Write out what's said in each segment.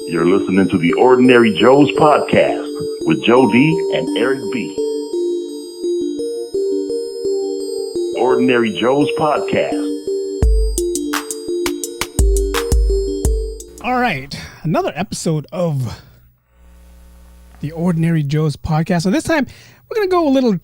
You're listening to the Ordinary Joe's podcast with Joe D and Eric B. Ordinary Joe's podcast. All right, another episode of the Ordinary Joe's podcast. So this time we're going to go a little,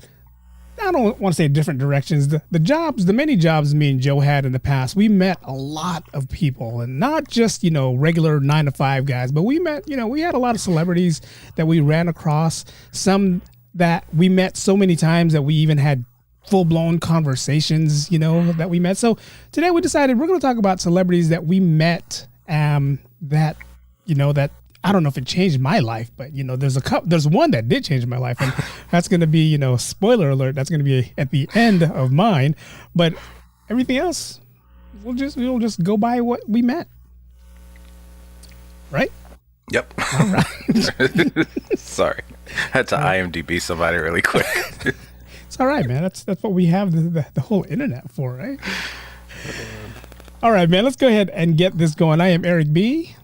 I don't want to say different directions. The many jobs me and Joe had in the past, we met a lot of people, and not just, regular 9-to-5 guys, but we met, we had a lot of celebrities that we ran across, some that we met so many times that we even had full-blown conversations, that we met. So today we decided we're going to talk about celebrities that we met, that I don't know if it changed my life, but there's one that did change my life, and that's going to be, spoiler alert, that's going to be at the end of mine. But everything else, we'll just go by what we met. Right? Yep. All right. Sorry. Had to IMDb somebody really quick. It's all right, man. That's what we have the whole internet for, right? All right, man. Let's go ahead and get this going. I am Eric B.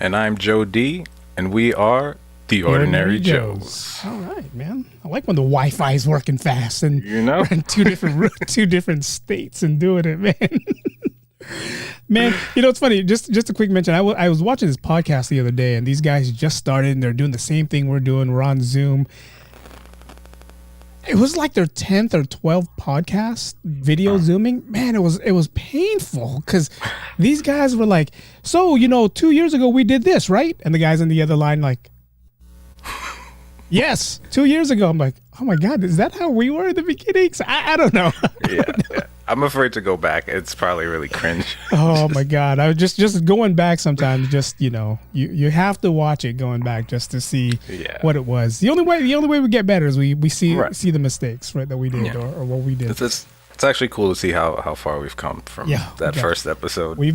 And I'm Joe D. And we are the Ordinary Joes. All right, man. I like when the Wi-Fi is working fast and we're in two different states and doing it, man. Man, it's funny. Just a quick mention. I was watching this podcast the other day, and these guys just started, and they're doing the same thing we're doing. We're on Zoom. It was like their 10th or 12th podcast video Zooming. Man, it was painful because these guys were like, so, 2 years ago we did this, right? And the guys on the other line like, yes, 2 years ago. I'm like, oh my God, is that how we were in the beginnings? I don't know. Yeah. I'm afraid to go back. It's probably really cringe. Oh my God. I was just going back sometimes, just, you have to watch it going back just to see what it was. The only way we get better is we see the mistakes, right, that we did or what we did. It's actually cool to see how far we've come from that first episode. We've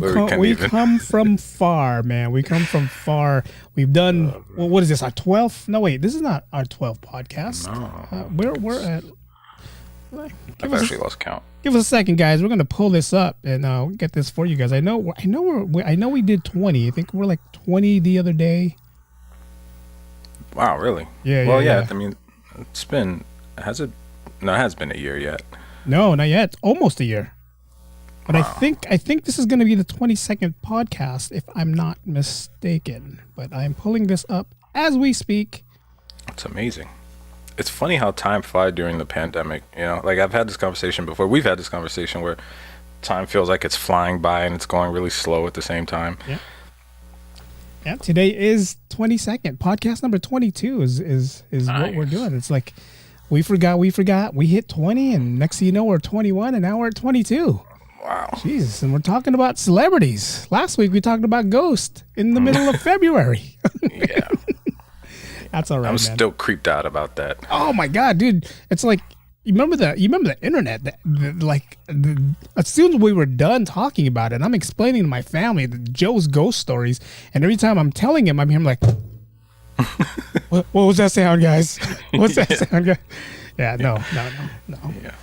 come from far, man. We come from far. We've done, what is this, our 12th? No, wait, this is not our 12th podcast. No. We're at... I've actually lost count. Give us a second, guys. We're gonna pull this up and get this for you guys. I know we did 20. I think we're like 20 the other day. Wow, really? Yeah. Well, yeah. I mean, it's been. Has it? No, it hasn't been a year yet. No, not yet. It's almost a year. But wow. I think this is gonna be the 22nd podcast, if I'm not mistaken. But I'm pulling this up as we speak. It's amazing. It's funny how time flies during the pandemic. Like I've had this conversation before. We've had this conversation where time feels like it's flying by and it's going really slow at the same time. Yeah. Yeah. Today is 22nd. Podcast number 22 is nice. What we're doing. It's like we forgot. We hit 20, and next thing you know, we're 21, and now we're at 22. Wow. Jesus, and we're talking about celebrities. Last week we talked about Ghost in the middle of February. Yeah. That's all right. I'm still creeped out about that. Oh my God, dude! It's like you remember the internet. As soon as we were done talking about it, I'm explaining to my family Joe's ghost stories, and every time I'm telling him, I'm hearing like, what was that sound, guys? What's that sound, guys? Yeah, no.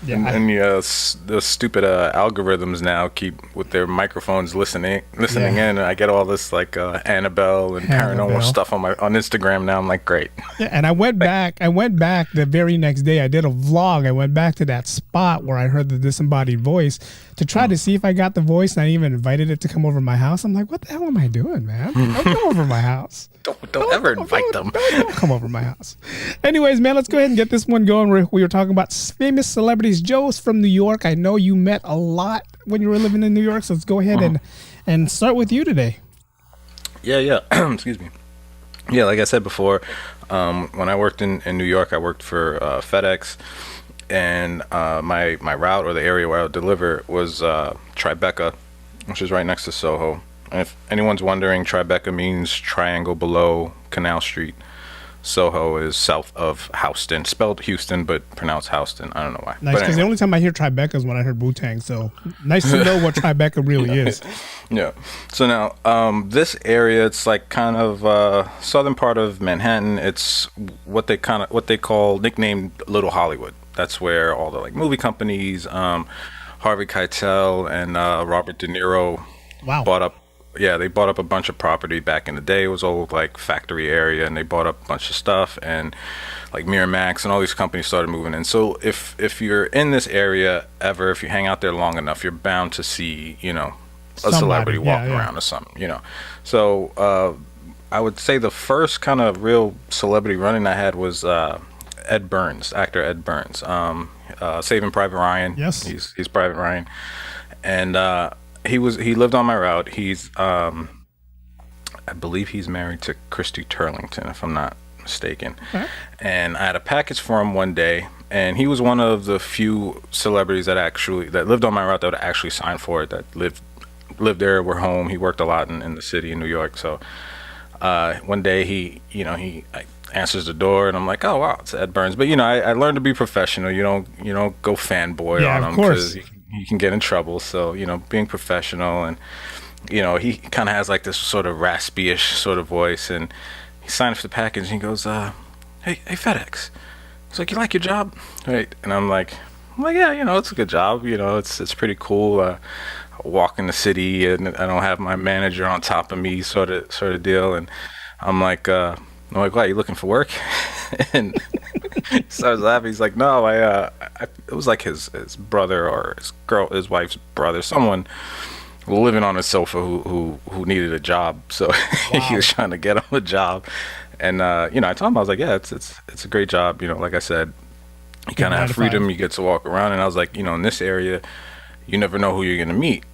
Yeah. And the stupid algorithms now keep with their microphones listening in. And I get all this like Annabelle and paranormal stuff on Instagram now. I'm like, great. Yeah, and I went back the very next day. I did a vlog. I went back to that spot where I heard the disembodied voice to try to see if I got the voice. And I even invited it to come over to my house. I'm like, what the hell am I doing, man? Don't come over to my house. Don't ever invite them. Don't come over to my house. Anyways, man, let's go ahead and get this one going. We were talking about famous celebrities. Joe's from New York. I know you met a lot when you were living in New York, so let's go ahead and start with you today. Yeah. Excuse me. Yeah, like I said before, when I worked in New York, I worked for FedEx, and my route or the area where I would deliver was Tribeca, which is right next to Soho. And if anyone's wondering, Tribeca means triangle below Canal Street. Soho is south of Houston, spelled Houston, but pronounced Houston. I don't know why. Nice, because the only time I hear Tribeca is when I heard Wu-Tang, so nice to know what Tribeca really is. Yeah. So now, this area, it's like kind of southern part of Manhattan. It's what they call nicknamed Little Hollywood. That's where all the like movie companies, Harvey Keitel and Robert De Niro bought up yeah, they bought up a bunch of property back in the day. It was old like factory area, and they bought up a bunch of stuff, and like Miramax and all these companies started moving in. So if you're in this area ever, if you hang out there long enough, you're bound to see, a celebrity walking around or something, So I would say the first kind of real celebrity running I had was Ed Burns, actor Ed Burns, Saving Private Ryan. Yes, he's Private Ryan, and he lived on my route. He's I believe he's married to Christy Turlington, if I'm not mistaken. Okay. And I had a package for him one day, and he was one of the few celebrities that lived on my route that would actually sign for it, that lived there, were home. He worked a lot in the city in New York. So one day he answers the door, and I'm like, oh wow, it's Ed Burns. But I learned to be professional. You don't go fanboy on him, because he can get in trouble. So being professional, and he kind of has like this sort of raspy-ish sort of voice, and he signed for the package, and he goes, hey FedEx. He's like, you like your job, right? And I'm like, yeah, it's a good job. It's pretty cool. I walk in the city, and I don't have my manager on top of me, sort of deal. And I'm like, wow, you looking for work? And he starts laughing. He's like, no, it was like his brother or his wife's brother, someone living on a sofa who needed a job. So wow. He was trying to get him a job. And I told him, I was like, yeah, it's a great job. Like I said, you kind of have freedom. You get to walk around. And I was like, in this area, you never know who you're going to meet.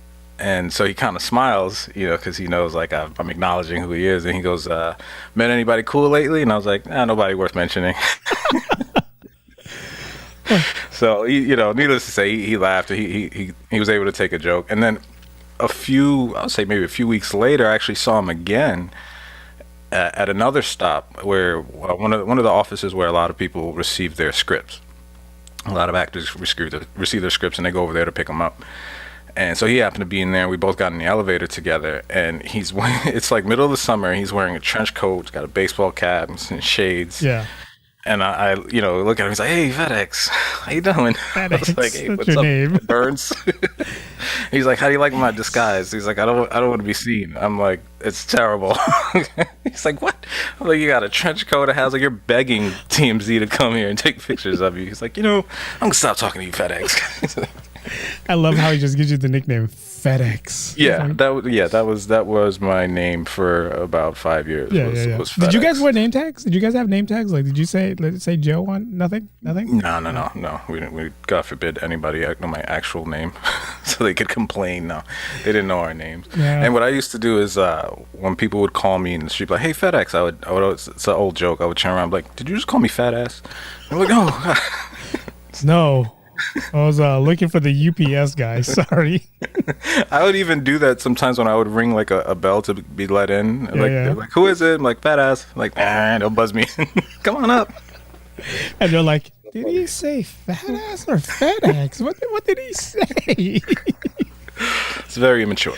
And so he kind of smiles, because he knows like I'm acknowledging who he is. And he goes, met anybody cool lately? And I was like, nobody worth mentioning. So needless to say, he laughed. He was able to take a joke. And then maybe a few weeks later, I actually saw him again at another stop, where one of the offices where a lot of people receive their scripts. A lot of actors receive their scripts, and they go over there to pick them up. And so he happened to be in there. We both got in the elevator together, and it's like middle of the summer. He's wearing a trench coat, he's got a baseball cap and shades. Yeah. And I look at him. He's like, "Hey, FedEx, how you doing?" FedEx, I was like, "Hey, what's up, name? Burns?" He's like, "How do you like my disguise?" He's like, "I don't want to be seen." I'm like, "It's terrible." He's like, "What?" I'm like, "You got a trench coat that has like you're begging TMZ to come here and take pictures of you." He's like, "I'm gonna stop talking to you, FedEx." I love how he just gives you the nickname FedEx. Yeah, that was my name for about 5 years. Was did you guys wear name tags? Did you guys have name tags? Like, did you say Joe on? Nothing. No. We God forbid anybody know my actual name, so they could complain. No, they didn't know our names. Yeah. And what I used to do is when people would call me in the street, like, "Hey, FedEx," I would it's an old joke. I would turn around, like, "Did you just call me fat ass?" I'm like, "No." No. I was looking for the UPS guy. Sorry. I would even do that sometimes when I would ring like a bell to be let in. They're like, "Who is it?" I'm like, "Fat ass." I'm like, they'll buzz me. "Come on up." And they're like, "Did he say fat ass or FedEx? What did he say?" It's very immature.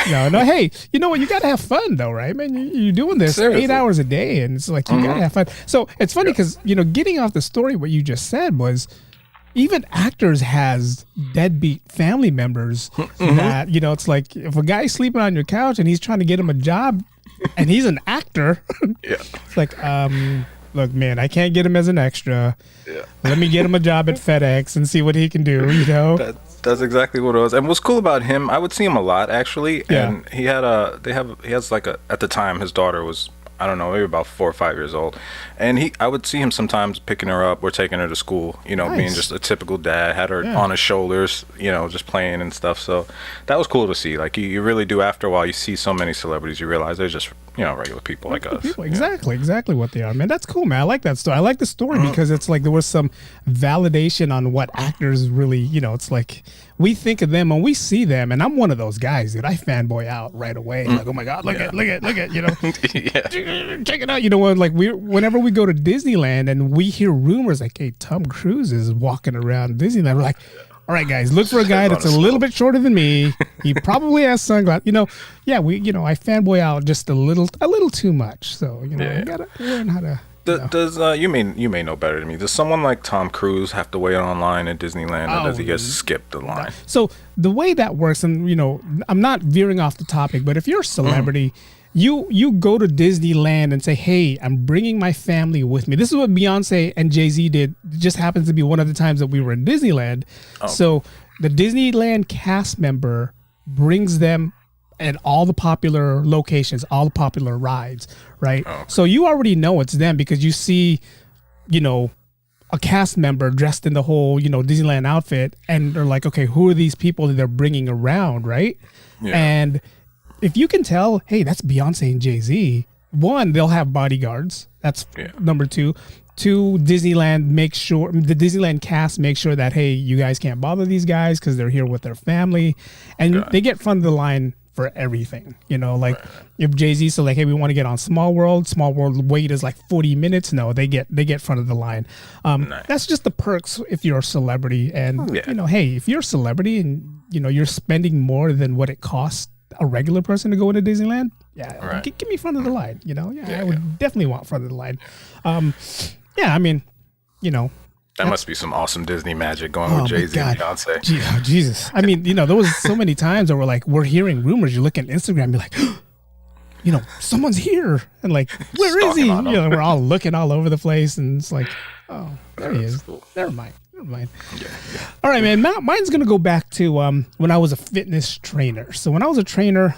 No. Hey, you know what? You got to have fun, though, right, man? You're doing this Seriously. 8 hours a day, and it's like you got to have fun. So it's funny because getting off the story, what you just said was, even actors has deadbeat family members that, it's like if a guy's sleeping on your couch and he's trying to get him a job and he's an actor, it's like, look, man, I can't get him as an extra. Yeah. Let me get him a job at FedEx and see what he can do, That's exactly what it was. And what's cool about him, I would see him a lot, actually. Yeah. And he has at the time, his daughter was, I don't know, maybe about 4 or 5 years old. And I would see him sometimes picking her up or taking her to school, nice. Being just a typical dad, had her on his shoulders, just playing and stuff. So that was cool to see. Like, you really do, after a while, you see so many celebrities, you realize they're just, regular people like us. Exactly what they are, man. That's cool, man. I like that story. I like the story because it's like there was some validation on what actors really, it's like we think of them when we see them, and I'm one of those guys that I fanboy out right away. Like, oh my God, look at, check it out. Like whenever we go to Disneyland and we hear rumors like, hey, Tom Cruise is walking around Disneyland, we're like, all right, guys, look for a guy that's a little bit shorter than me. He probably has sunglasses. I fanboy out just a little too much. So, you gotta learn how to Does you may know better than me? Does someone like Tom Cruise have to wait online at Disneyland, or does he just skip the line? So the way that works, and I'm not veering off the topic, but if you're a celebrity, you go to Disneyland and say, "Hey, I'm bringing my family with me." This is what Beyonce and Jay-Z did. It just happens to be one of the times that we were in Disneyland. Oh. So the Disneyland cast member brings them at all the popular locations, all the popular rides, right? Oh, okay. So you already know it's them because you see, a cast member dressed in the whole, Disneyland outfit, and they're like, okay, who are these people that they're bringing around, right? Yeah. And if you can tell, hey, that's Beyonce and Jay-Z, one, they'll have bodyguards. That's number two. Two, the Disneyland cast make sure that, hey, you guys can't bother these guys because they're here with their family, and they get front of the line for everything, if Jay-Z said like, hey, we want to get on Small World wait is like 40 minutes. No, they get front of the line. Nice. That's just the perks if you're a celebrity, and hey, if you're a celebrity and you're spending more than what it costs a regular person to go into Disneyland, give me front of the line. I would definitely want front of the line. That must be some awesome Disney magic going with Jay-Z and Beyonce. Jesus. I mean, there was so many times that we're hearing rumors. You look at Instagram, you're like, someone's here. And like, where is he? We're all looking all over the place. And it's like, oh, there he is. Cool. Never mind. Yeah. All right, man. Mine's going to go back to when I was a fitness trainer. So when I was a trainer,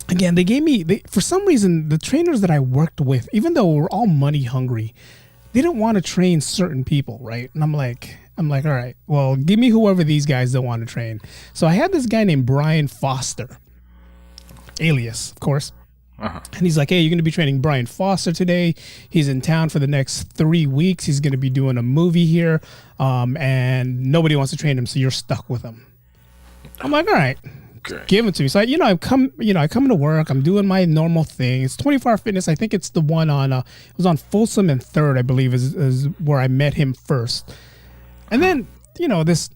again, they gave me, for some reason, the trainers that I worked with, even though we're all money hungry, they didn't want to train certain people, right? And I'm like, all right, well, give me whoever these guys don't want to train. So I had this guy named Brian Foster, alias, of course. Uh-huh. And he's like, hey, you're going to be training Brian Foster today. He's in town for the next 3 weeks. He's going to be doing a movie here, and nobody wants to train him, so you're stuck with him. I'm like, all right. Okay. Give it to me. So I come to work. I'm doing my normal thing. It's 24-hour fitness. I think it's the one on it was on Folsom and 3rd, I believe, is where I met him first. And then this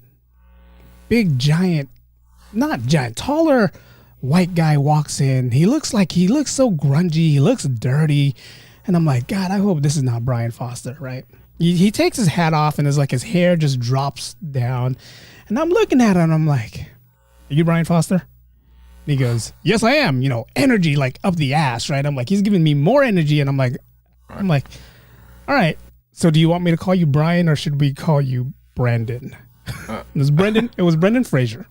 big taller white guy walks in. He looks so grungy. He looks dirty, and I'm like, God, I hope this is not Brian Foster, right? He takes his hat off and his hair just drops down, and I'm looking at him and I'm like, are you Brian Foster? And he goes, yes, I am. Energy like up the ass, right? I'm like, he's giving me more energy, and I'm like, all right. So do you want me to call you Brian, or should we call you Brandon? It was Brendan Fraser.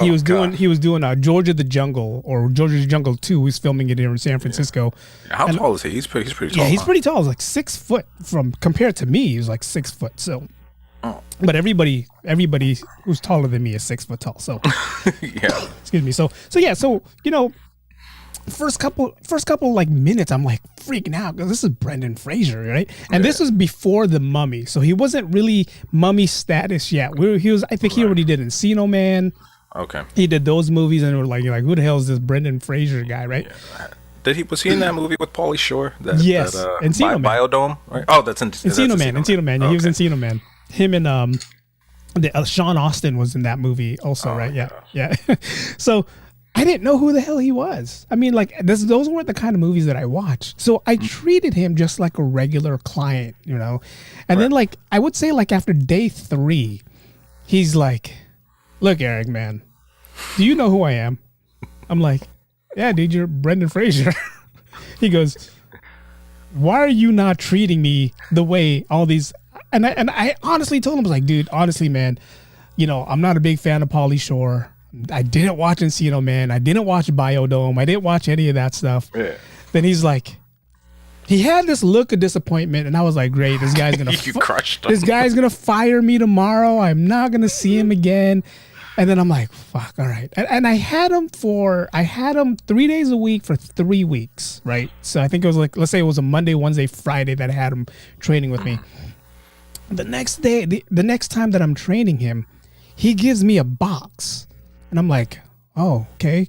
He was doing George of the Jungle, or George of the Jungle 2. He's filming it here in San Francisco. Yeah. How tall is he? He's pretty tall. Yeah, he's pretty tall. He's like 6 foot compared to me. He's like 6 foot. So. But everybody who's taller than me is 6 foot tall. So, yeah. Excuse me. So first couple like minutes, I'm like freaking out because this is Brendan Fraser, right? And this was before The Mummy, so he wasn't really mummy status yet. I think he already did Encino Man. Okay. He did those movies, and we're like, who the hell is this Brendan Fraser guy, right? Yeah. Was he in that movie with Pauly Shore? Yes, Encino Man. Biodome, right? Oh, that's Encino Man. Encino Man. Yeah, he was Encino Man. Him and Sean Austin was in that movie also, right? Yeah. So I didn't know who the hell he was. I mean, like those weren't the kind of movies that I watched. So I treated him just like a regular client, And then like I would say like after day 3, he's like, look, Eric, man, do you know who I am? I'm like, yeah, dude, you're Brendan Fraser. He goes, why are you not treating me the way all these... And I honestly told him, I was like, dude, honestly, man, I'm not a big fan of Pauly Shore. I didn't watch Encino Man. I didn't watch Biodome. I didn't watch any of that stuff. Yeah. Then he's like, he had this look of disappointment, and I was like, great, this guy's gonna this guy's gonna fire me tomorrow. I'm not gonna see him again. And then I'm like, fuck, all right. And I had him 3 days a week for 3 weeks, right? So I think it was like, let's say it was a Monday, Wednesday, Friday that I had him training with me. The next day, the next time that I'm training him, he gives me a box. And I'm like, oh, okay.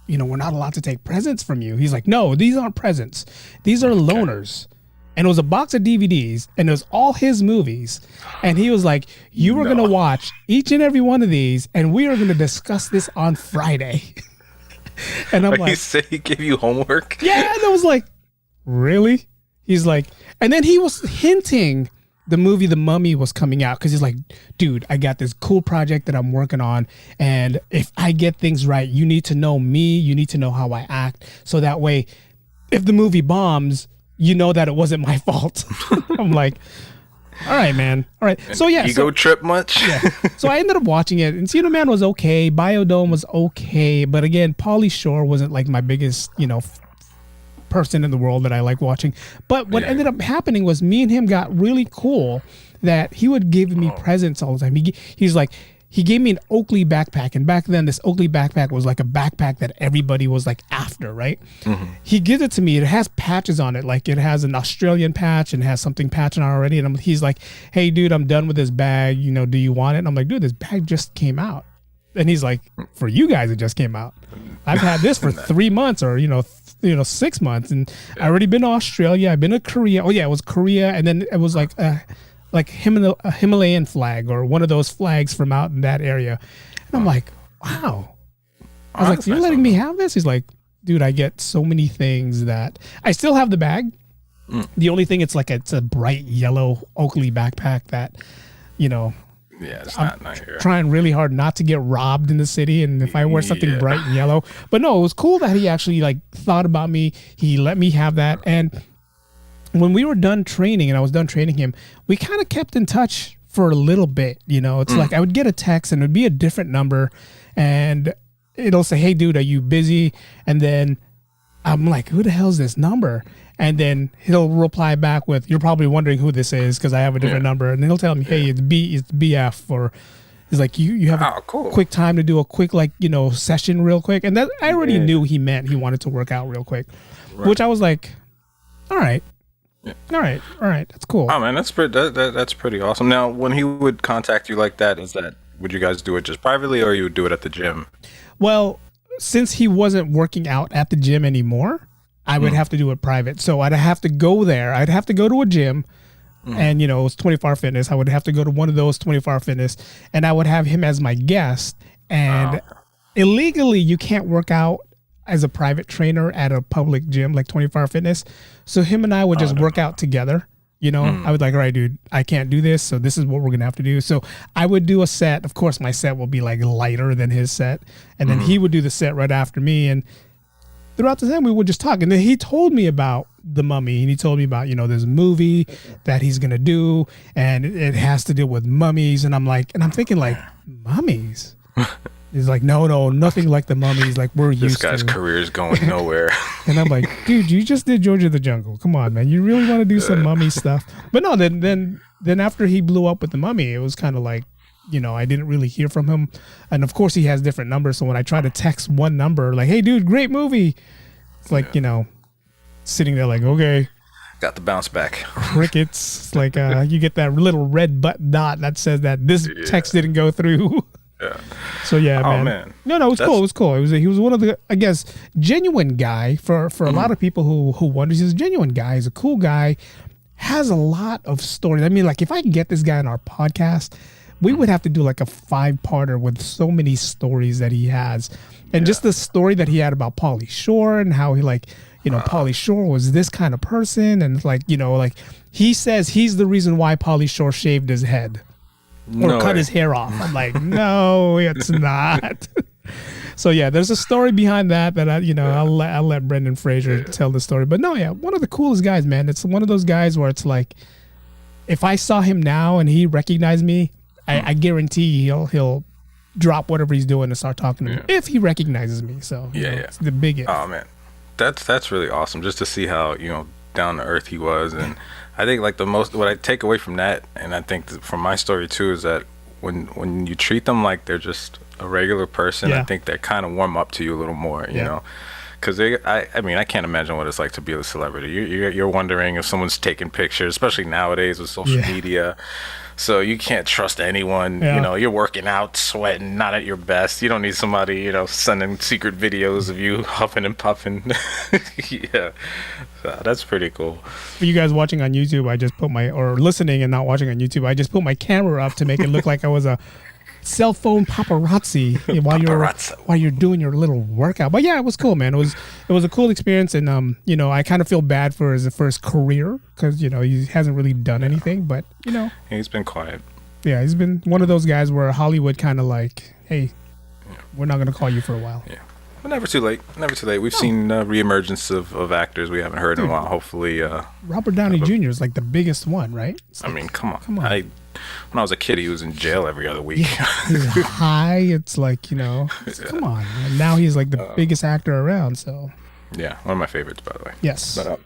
We're not allowed to take presents from you. He's like, no, these aren't presents. These are loaners. And it was a box of DVDs, and it was all his movies. And he was like, you were going to watch each and every one of these, and we are going to discuss this on Friday. And I'm like... He said he gave you homework? Yeah, and I was like, really? He's like, and then he was hinting the movie The Mummy was coming out because he's like, dude, I got this cool project that I'm working on, and if I get things right, you need to know me, you need to know how I act, so that way, if the movie bombs, you know that it wasn't my fault. I'm like, all right, man. All right. So yeah. Ego trip much? Yeah. So I ended up watching it. Encino Man was okay. Biodome was okay. But again, Pauly Shore wasn't like my biggest, person in the world that I like watching. But what ended up happening was me and him got really cool that he would give me presents all the time. He's like, he gave me an Oakley backpack. And back then, this Oakley backpack was like a backpack that everybody was like after, right? Mm-hmm. He gives it to me. It has patches on it. Like it has an Australian patch and has something patching on already. And he's like, hey, dude, I'm done with this bag. Do you want it? And I'm like, dude, this bag just came out. And he's like, for you guys, it just came out. I've had this for 3 months or, 6 months. And I already been to Australia. I've been to Korea. Oh, yeah, it was Korea. And then it was like a Himalayan flag or one of those flags from out in that area. And I'm like, wow. I was like, you're letting me have this? He's like, dude, I get so many things that I still have the bag. The only thing, it's a bright yellow Oakley backpack that, it's I'm not here. Trying really hard not to get robbed in the city. And if I wear something bright and yellow, but no, it was cool that he actually thought about me. He let me have that. And when we were done training and I was done training him, we kind of kept in touch for a little bit. It's like I would get a text and it would be a different number and it'll say, hey, dude, are you busy? And then I'm like, who the hell is this number? And then he'll reply back with, you're probably wondering who this is because I have a different number. And then he'll tell me, hey, it's BF, or he's like, you have a quick time to do a quick, session real quick. And that I already knew he meant he wanted to work out real quick, which I was like, all right. Yeah. All right. That's cool. Oh man, that's pretty awesome. Now, when he would contact you like that, would you guys do it just privately or you would do it at the gym? Well, since he wasn't working out at the gym anymore, I would have to do it private. So I'd have to go there. I'd have to go to a gym and, it was 24 Hour Fitness. I would have to go to one of those 24 Hour Fitness and I would have him as my guest. And illegally, you can't work out as a private trainer at a public gym like 24 Hour Fitness. So him and I would just work out together. I would like, all right, dude, I can't do this. So this is what we're going to have to do. So I would do a set. Of course, my set will be lighter than his set. And then he would do the set right after me. And throughout the time, we would just talk. And then he told me about The Mummy. And he told me about, this movie that he's going to do. And it has to deal with mummies. And I'm thinking mummies? He's like, no, nothing like the mummies like we're used to. This guy's career is going nowhere. And I'm like, dude, you just did George of the Jungle. Come on, man. You really want to do some mummy stuff? But no, then after he blew up with The Mummy, it was kind of like, I didn't really hear from him. And of course, he has different numbers. So when I try to text one number, like, hey, dude, great movie. It's like, sitting there like, okay. Got the bounce back. Crickets. It's like you get that little red dot that says that this text didn't go through. Yeah. So yeah, man. No, it was cool. It was cool. He was one of the, I guess, genuine guy for a lot of people who wonder. He's a genuine guy. He's a cool guy. Has a lot of stories. I mean, if I can get this guy on our podcast, we would have to do a 5-parter with so many stories that he has, and just the story that he had about Pauly Shore and how he Pauly Shore was this kind of person, and he says he's the reason why Pauly Shore shaved his head. Or cut his hair off. I'm like, no, it's not. So yeah, there's a story behind that I'll let Brendan Fraser tell the story. But no, yeah, one of the coolest guys, man. It's one of those guys where it's like, if I saw him now and he recognized me, I guarantee he'll drop whatever he's doing and start talking to me if he recognizes me. So it's the biggest. Oh man, that's really awesome. Just to see how down to earth he was. And I think what I take away from that, and I think from my story too, is that when you treat them like they're just a regular person, I think they kind of warm up to you a little more, you know, because I can't imagine what it's like to be a celebrity. You're wondering if someone's taking pictures, especially nowadays with social media. So you can't trust anyone. You're working out, sweating, not at your best. You don't need somebody, sending secret videos of you huffing and puffing. So that's pretty cool. For you guys watching on YouTube, I just put or listening and not watching on YouTube, I just put my camera up to make it look like I was a cell phone paparazzi while you're doing your little workout. But yeah, it was cool, man. It was a cool experience, and I kind of feel bad for his first career because he hasn't really done anything, but he's been quiet. Yeah, he's been one of those guys where Hollywood kind of like, hey, we're not going to call you for a while. Yeah. But never too late. Never too late. We've seen reemergence of actors we haven't heard in a while. Hopefully, Robert Downey Jr. is like the biggest one, right? I mean, come on. When I was a kid, he was in jail every other week. He's high. It's like come on. And now he's like the biggest actor around. So yeah, one of my favorites, by the way. Yes. But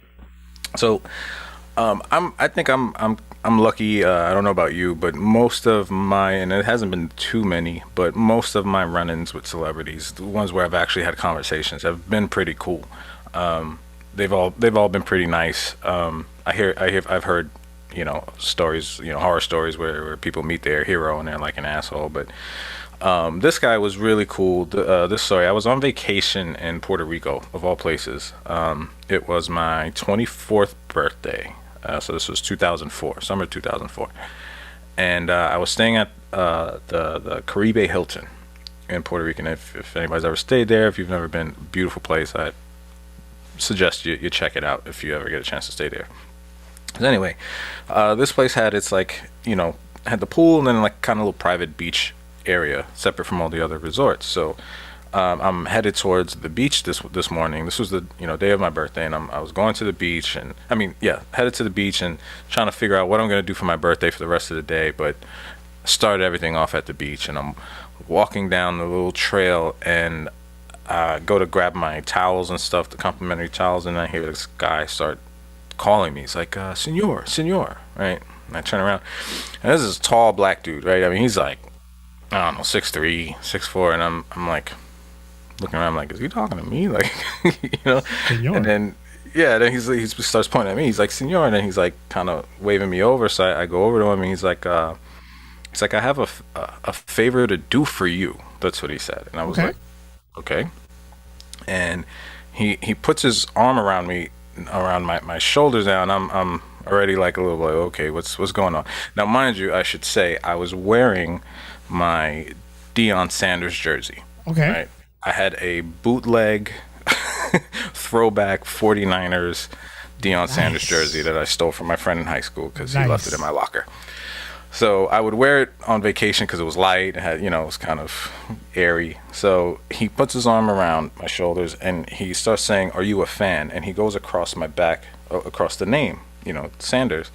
I think I'm lucky. I don't know about you, but most of my, and it hasn't been too many, but most of my run-ins with celebrities, the ones where I've actually had conversations, have been pretty cool. They've all been pretty nice. I've heard, stories, horror stories where people meet their hero and they're like an asshole. But this guy was really cool. This story, I was on vacation in Puerto Rico, of all places. It was my 24th birthday. So this was 2004, summer 2004. And I was staying at the Caribe Hilton in Puerto Rico. And if anybody's ever stayed there, if you've never been, beautiful place, I suggest you check it out if you ever get a chance to stay there. But anyway, this place had had the pool and then like kind of a little private beach area separate from all the other resorts. So I'm headed towards the beach this morning. This was the day of my birthday, and I was going to the beach, and headed to the beach and trying to figure out what I'm going to do for my birthday for the rest of the day. But started everything off at the beach, and I'm walking down the little trail, and go to grab my towels and stuff, the complimentary towels, and I hear this guy start calling me. He's like, senor, right? And I turn around, and this is a tall black dude, right? I mean, he's like, I don't know, 6'3", 6'4", and I'm like looking around, I'm like, is he talking to me? Like, Senor. And then he starts pointing at me. He's like, senor, and then he's like kind of waving me over. So I go over to him, and he's like, I have a favor to do for you. That's what he said, and I was like, okay. And he puts his arm around me, around my shoulders down. I'm already like a little like, okay, what's going on? Now, mind you, I should say I was wearing my Deion Sanders jersey. Okay. Right? I had a bootleg throwback 49ers Deion Sanders jersey that I stole from my friend in high school because he left it in my locker. So I would wear it on vacation because it was light. It had, it was kind of airy. So he puts his arm around my shoulders and he starts saying, "Are you a fan?" And he goes across my back, across the name, Sanders.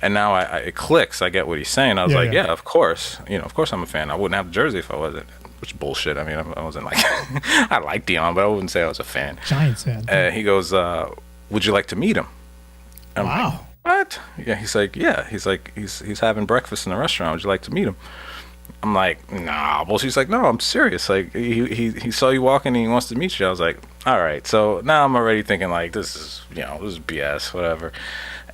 And now it clicks. I get what he's saying. I was yeah, of course. Of course I'm a fan. I wouldn't have the jersey if I wasn't. Which bullshit. I mean, I wasn't like, I like Deion, but I wouldn't say I was a fan. Giants fan. He goes, would you like to meet him? I'm wow. Like, what? Yeah, he's like, he's having breakfast in the restaurant. Would you like to meet him? I'm like, nah. Well, she's like, no, I'm serious. Like, he saw you walking and he wants to meet you. I was like, all right. So now I'm already thinking like, this is BS, whatever.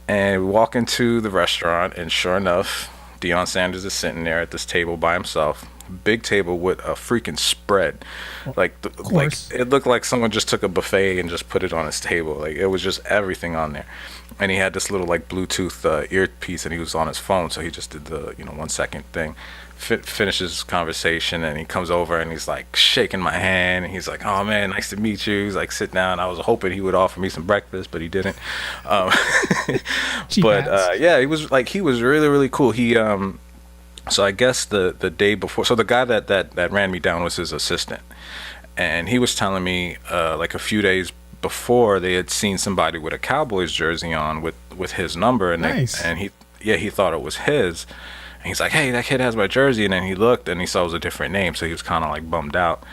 And we walk into the restaurant, and sure enough, Deion Sanders is sitting there at this table by himself. Big table with a freaking spread. Like it looked like someone just took a buffet and just put it on his table. Like, it was just everything on there. And he had this little like Bluetooth earpiece, and he was on his phone, so he just did the 1 second thing. Finishes conversation, and he comes over and he's like shaking my hand, and he's like, "Oh man, nice to meet you." He's like, "Sit down." I was hoping he would offer me some breakfast, but he didn't. Yeah, he was really, really cool. He so I guess the day before, so the guy that ran me down was his assistant, and he was telling me like a few days before they had seen somebody with a Cowboys jersey on with his number, and nice. He thought it was his. And he's like, "Hey, that kid has my jersey." And then he looked and he saw it was a different name, so he was kind of like bummed out.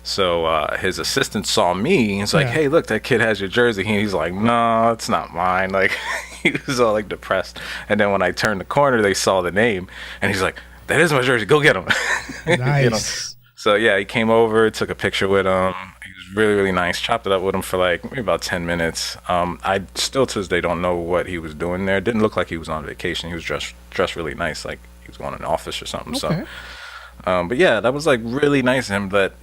So his assistant saw me. He's like, "Hey, look, that kid has your jersey." He's like, "No, it's not mine." Like, he was all like depressed. And then when I turned the corner, they saw the name, and he's like, "That is my jersey. Go get him." Nice. So yeah, he came over, took a picture with him. He was really, really nice. Chopped it up with him for like maybe about 10 minutes. I still to this day don't know what he was doing there. Didn't look like he was on vacation. He was dressed really nice, like he was going to an office or something. Okay. But yeah, that was like really nice of him that,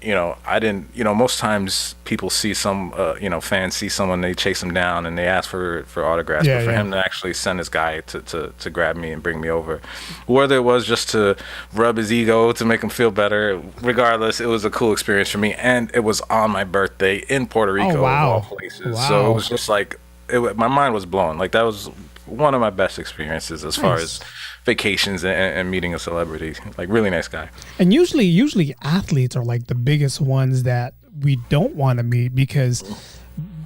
I didn't, most times people see fans see someone, they chase them down and they ask for autographs. Yeah, but for yeah. him to actually send his guy to grab me and bring me over, whether it was just to rub his ego to make him feel better, regardless, it was a cool experience for me. And it was on my birthday in Puerto Rico, wow. of all places. Wow. So it was just like, my mind was blown. Like, that was one of my best experiences as far as vacations and meeting a celebrity. Like, really nice guy. And usually athletes are like the biggest ones that we don't want to meet because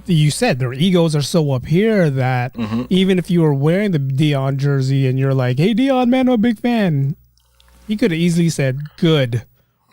you said their egos are so up here that even if you were wearing the Dion jersey and you're like, hey, Dion, man, I'm a big fan, he could have easily said, good.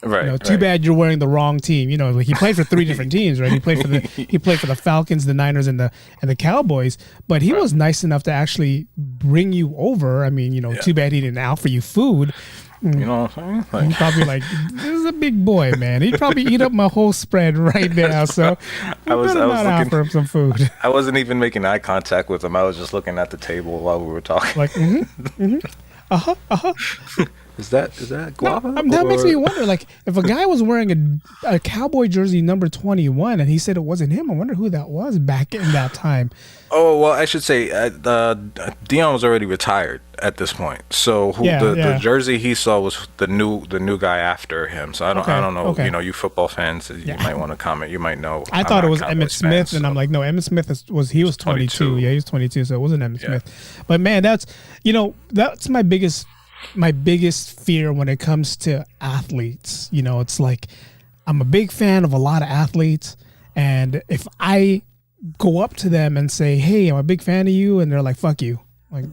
Right. Too bad you're wearing the wrong team. Like he played for 3 different teams, right? He played for the Falcons, the Niners, and the Cowboys. But he was nice enough to actually bring you over. I mean, too bad he didn't offer you food. You know what I'm saying? He's probably like, this is a big boy, man. He'd probably eat up my whole spread right now. So I was not offer him some food. I wasn't even making eye contact with him. I was just looking at the table while we were talking. Like, Is that guava? That makes me wonder, like, if a guy was wearing a Cowboy jersey number 21 and he said it wasn't him, I wonder who that was back in that time. Oh, well, I should say Dion was already retired at this point. So the jersey he saw was the new guy after him. So I don't know. Okay. You football fans, you might want to comment. You might know. I thought it was Emmitt Smith, and I'm like, no, Emmitt Smith was 22. Yeah, he was 22, so it wasn't Emmitt Smith. But man, that's my biggest fear when it comes to athletes. It's like I'm a big fan of a lot of athletes, and if I go up to them and say, hey, I'm a big fan of you, and they're like, fuck you, like,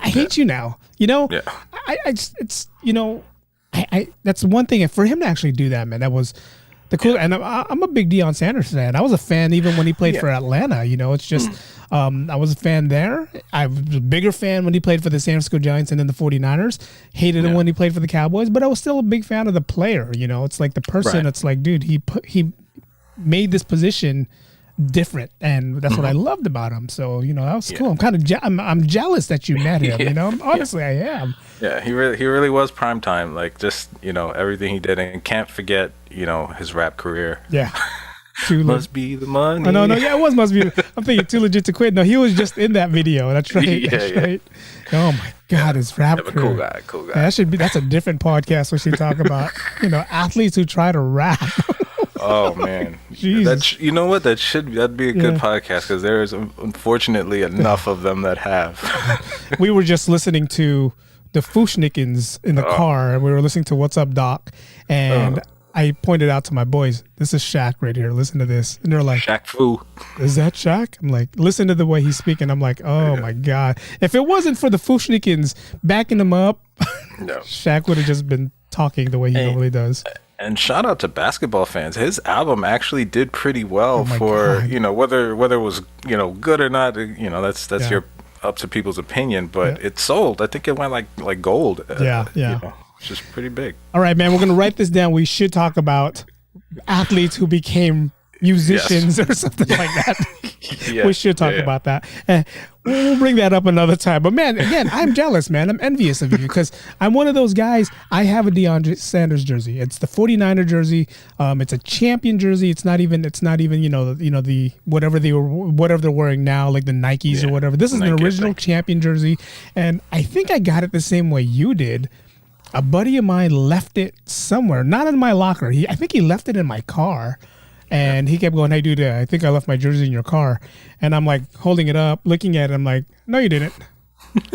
I hate you now. I that's one thing. And for him to actually do that, man, that was the cool. And I'm a big Deion Sanders fan. I was a fan even when he played for Atlanta. It's just I was a fan there. I was a bigger fan when he played for the San Francisco Giants and then the 49ers. Hated him when he played for the Cowboys, but I was still a big fan of the player. It's like the person. It's like, dude, he made this position different, and that's what I loved about him. So that was cool. I'm kind of I'm jealous that you met him. Honestly, I am. Yeah, he really was prime time. Like, just everything he did, and can't forget his rap career. Yeah. Must be the money. Oh, no, yeah, it was must be. I'm thinking Too Legit to Quit. No, he was just in that video. That's right. Right. Oh my God, his rap career. Cool guy. Yeah, that's a different podcast we should talk about. Athletes who try to rap. Oh man, Jesus. You know what? That'd be a good podcast, because there is unfortunately enough of them that have. We were just listening to the Fushnikins in the car, and we were listening to What's Up, Doc, and I pointed out to my boys, this is Shaq right here. Listen to this, and they're like, Shaq Fu. Is that Shaq? I'm like, listen to the way he's speaking. I'm like, oh my God! If it wasn't for the Fushnikins backing him up, Shaq would have just been talking the way he normally does. And shout out to basketball fans. His album actually did pretty well for God. Whether it was good or not. That's your up to people's opinion. But it sold. I think it went like gold. Which is pretty big. All right, man. We're gonna write this down. We should talk about athletes who became musicians or something like that. We should talk about that. We'll bring that up another time. But man, again, I'm jealous, man. I'm envious of you because I'm one of those guys. I have a Deion Sanders jersey. It's the 49er jersey. It's a champion jersey. It's not even the whatever they're wearing now, like the Nikes or whatever. This is an original champion jersey, and I think I got it the same way you did. A buddy of mine left it somewhere, not in my locker. I think he left it in my car. And he kept going, hey, dude, I think I left my jersey in your car. And I'm like holding it up, looking at it. I'm like, no, you didn't.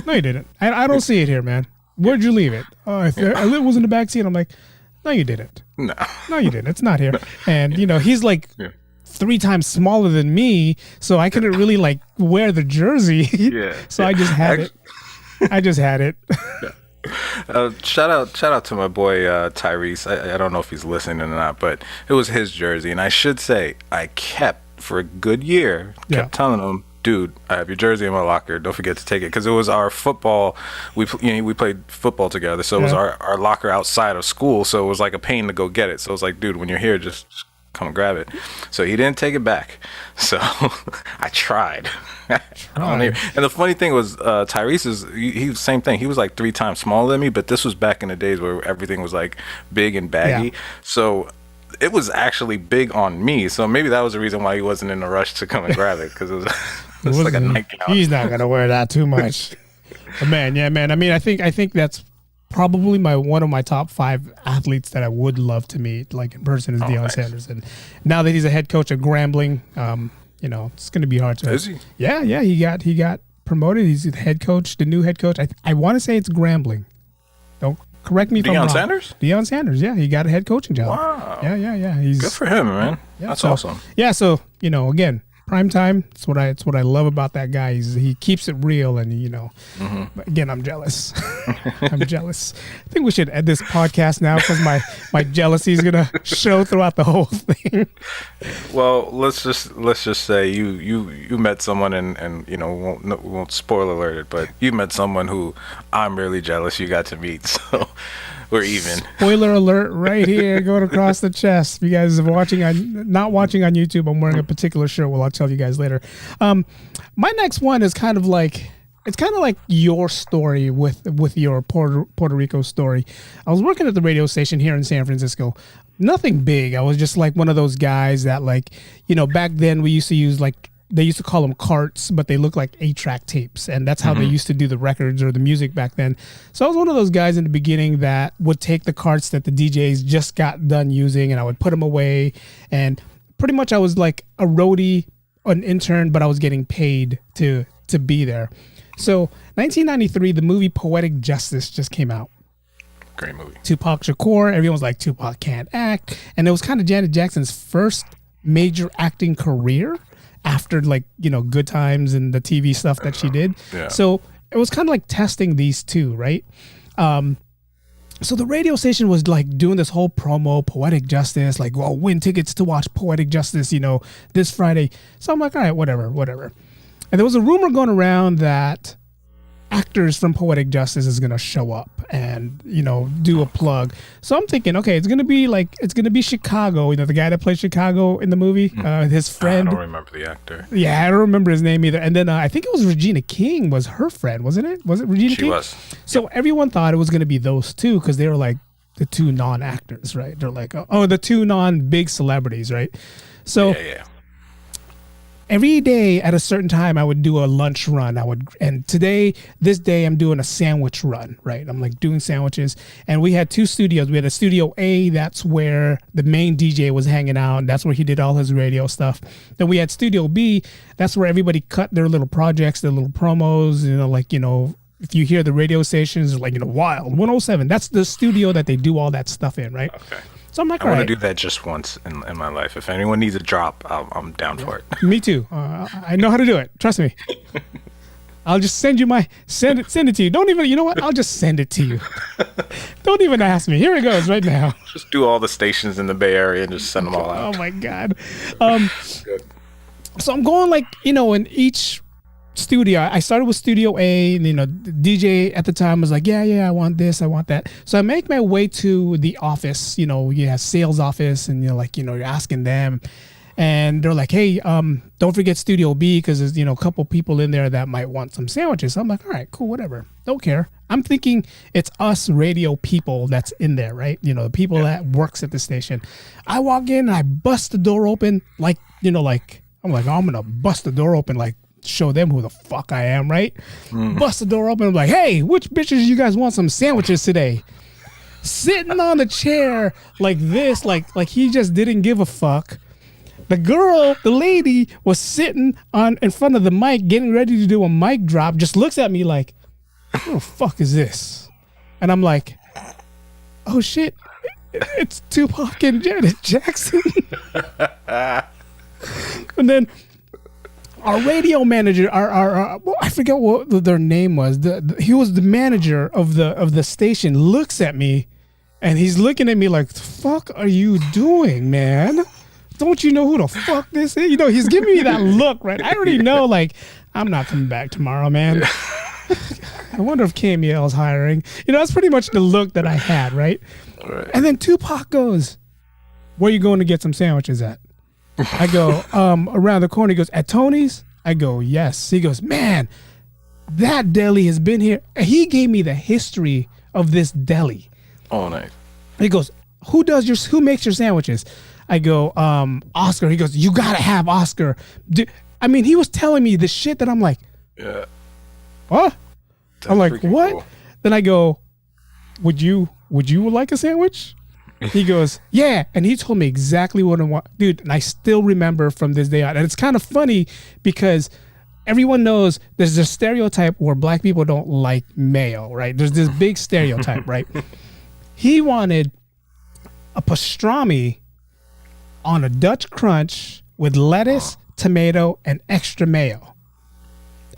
No, you didn't. I don't see it here, man. Where'd you leave it? Oh, it was in the back seat. I'm like, no, you didn't. No, you didn't. It's not here. And, he's like 3 times smaller than me. So I couldn't really like wear the jersey. So I just had it. I just had it. Shout out to my boy Tyrese. I don't know if he's listening or not, but it was his jersey, and I should say I kept for a good year. Kept telling him, dude, I have your jersey in my locker. Don't forget to take it, because it was our football. We played football together, so it was our locker outside of school. So it was like a pain to go get it. So it was like, dude, when you're here, just come and grab it. So he didn't take it back. So I tried. I don't even, and the funny thing was, Tyrese he was same thing. He was like 3 times smaller than me, but this was back in the days where everything was like big and baggy. Yeah. So it was actually big on me. So maybe that was the reason why he wasn't in a rush to come and grab it, because it was like a nightgown. He's not gonna wear that too much. But man, yeah, man. I mean, I think that's probably one of my top 5 athletes that I would love to meet, like in person, is Deion Sanders. And now that he's a head coach at Grambling, it's going to be hard to. Is he? Yeah, he got promoted. He's the head coach, the new head coach. I want to say it's Grambling. Don't correct me if I'm wrong. Deion Sanders, yeah, he got a head coaching job. Wow. Yeah. He's good for him, man. Yeah, that's awesome. Yeah, so again, prime time. It's what I love about that guy. He keeps it real, and But again, I'm jealous. I'm jealous. I think we should end this podcast now, because my jealousy is gonna show throughout the whole thing. Well, let's just say you met someone, and we won't spoil alert it, but you met someone who I'm really jealous you got to meet. So we're even. Spoiler alert right here, going across the chest. If you guys are not watching on YouTube, I'm wearing a particular shirt. Well, I'll tell you guys later. My next one is kind of like your story with your Puerto Rico story. I was working at the radio station here in San Francisco. Nothing big. I was just like one of those guys that, like, back then we used to use, like, they used to call them carts, but they look like 8-track tapes, and that's how they used to do the records or the music back then. So I was one of those guys in the beginning that would take the carts that the DJs just got done using, and I would put them away, and pretty much I was like a roadie, an intern, but I was getting paid to be there. So 1993, the movie Poetic Justice just came out. Great movie. Tupac Shakur, everyone was like, Tupac can't act, and it was kind of Janet Jackson's first major acting career after, like, Good Times and the TV stuff that she did. Yeah. So it was kind of like testing these two, right? So the radio station was like doing this whole promo, Poetic Justice, like, well, win tickets to watch Poetic Justice, this Friday. So I'm like, all right, whatever. And there was a rumor going around that actors from Poetic Justice is going to show up and, do a plug. So I'm thinking, okay, it's going to be Chicago, the guy that played Chicago in the movie, his friend. I don't remember the actor. Yeah, I don't remember his name either. And then I think it was Regina King was her friend, wasn't it? Was it Regina King? She was. So everyone thought it was going to be those two, because they were like the 2 non-actors, right? They're like, the 2 non-big celebrities, right? So yeah. Every day at a certain time, I would do a lunch run. And this day, I'm doing a sandwich run, right? I'm like doing sandwiches. And we had 2 studios. We had a Studio A, that's where the main DJ was hanging out, and that's where he did all his radio stuff. Then we had Studio B, that's where everybody cut their little projects, their little promos, if you hear the radio stations, like, Wild 107, that's the studio that they do all that stuff in, right? Okay. So I'm like, I want to do that just once in my life. If anyone needs a drop, I'm down for it. Me too. I know how to do it. Trust me. I'll just send it to you. Don't even, you know what? I'll just send it to you. Don't even ask me. Here it goes right now. Just do all the stations in the Bay Area and just send them all out. Oh my God. So I'm going, like, in each studio. I started with Studio A, and the DJ at the time was like, yeah, I want this, I want that. So I make my way to the office, sales office, and you're asking them, and they're like, hey, don't forget Studio B, because there's a couple people in there that might want some sandwiches. So I'm like, all right, cool, whatever, don't care. I'm thinking it's us radio people that's in there, right? The people that works at the station. I walk in and I bust the door open, like I'm like, oh, I'm gonna bust the door open, like, show them who the fuck I am, right? Bust the door open. I'm like, hey, which bitches you guys want some sandwiches today? Sitting on the chair like this, like he just didn't give a fuck. The lady was sitting in front of the mic, getting ready to do a mic drop, just looks at me like, who the fuck is this? And I'm like, oh shit, it's Tupac and Janet Jackson. And then our radio manager, I forget what their name was. He was the manager of the station. Looks at me, and he's looking at me like, "The fuck are you doing, man? Don't you know who the fuck this is?" He's giving me that look, right? I already know, like, I'm not coming back tomorrow, man. I wonder if KMEL is hiring. That's pretty much the look that I had, right? Right. And then Tupac goes, where you going to get some sandwiches at? I go, around the corner. He goes, at Tony's? I go, yes. He goes, man, that deli has been here. He gave me the history of this deli. Oh, nice. He goes, who makes your sandwiches? I go, Oscar. He goes, you gotta have Oscar. I mean, he was telling me the shit that I'm like, yeah. What? That's I'm like, what? cool. Then I go, would you like a sandwich? He goes, yeah. And he told me exactly what I want. Dude, and I still remember from this day on. And it's kind of funny because everyone knows there's a stereotype where black people don't like mayo, right? There's this big stereotype, right? He wanted a pastrami on a Dutch crunch with lettuce, tomato, and extra mayo.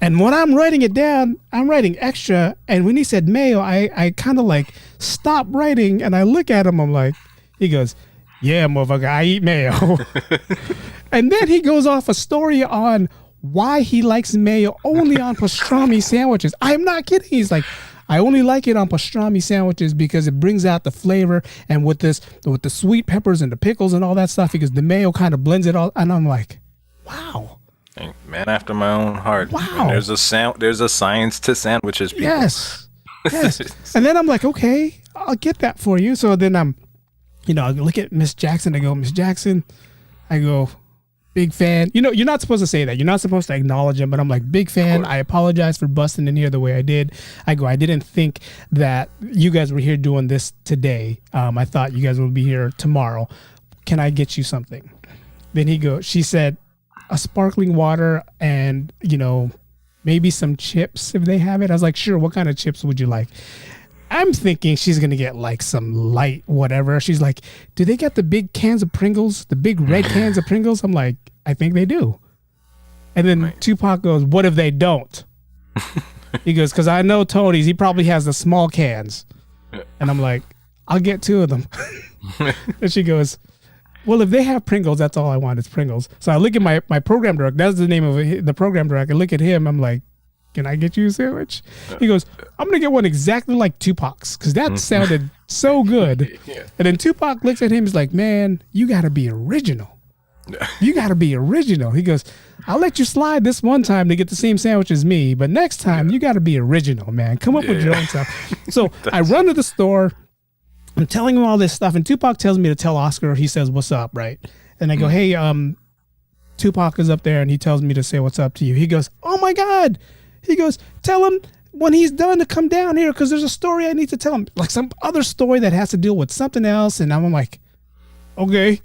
And when I'm writing it down, I'm writing extra. And when he said mayo, I kind of like stop writing and I look at him. I'm like, he goes, yeah, motherfucker, I eat mayo. And then he goes off a story on why he likes mayo only on pastrami sandwiches. I'm not kidding. He's like, I only like it on pastrami sandwiches because it brings out the flavor, and with the sweet peppers and the pickles and all that stuff, because the mayo kind of blends it all. And I'm like, wow. Hey, man after my own heart. Wow. And there's a science to sandwiches, people. Yes. And then I'm like, okay, I'll get that for you. So then I look at Miss Jackson. I go, Miss Jackson. I go, big fan. You know, you're not supposed to say that. You're not supposed to acknowledge him, but I'm like, big fan. I apologize for busting in here the way I did. I go, I didn't think that you guys were here doing this today. I thought you guys would be here tomorrow. Can I get you something? Then she said, a sparkling water and, maybe some chips if they have it. I was like, sure. What kind of chips would you like? I'm thinking she's going to get like some light whatever. She's like, do they get the big cans of Pringles? The big red cans of Pringles? I'm like, I think they do. And then Tupac goes, what if they don't? He goes, because I know Tony's. He probably has the small cans. And I'm like, I'll get 2 of them. And she goes, well, if they have Pringles, that's all I want is Pringles. So I look at my program director. That's the name of it, the program director. I look at him. I'm like, can I get you a sandwich? He goes, I'm going to get one exactly like Tupac's because that sounded so good. Yeah. And then Tupac looks at him. He's like, man, you got to be original. You got to be original. He goes, I'll let you slide this one time to get the same sandwich as me. But next time, you got to be original, man. Come up with your own stuff. So I run to the store. I'm telling him all this stuff. And Tupac tells me to tell Oscar. He says, what's up, right? And I go, hey, Tupac is up there. And he tells me to say what's up to you. He goes, oh, my God. He goes, tell him when he's done to come down here because there's a story I need to tell him. Like some other story that has to deal with something else. And I'm like, okay.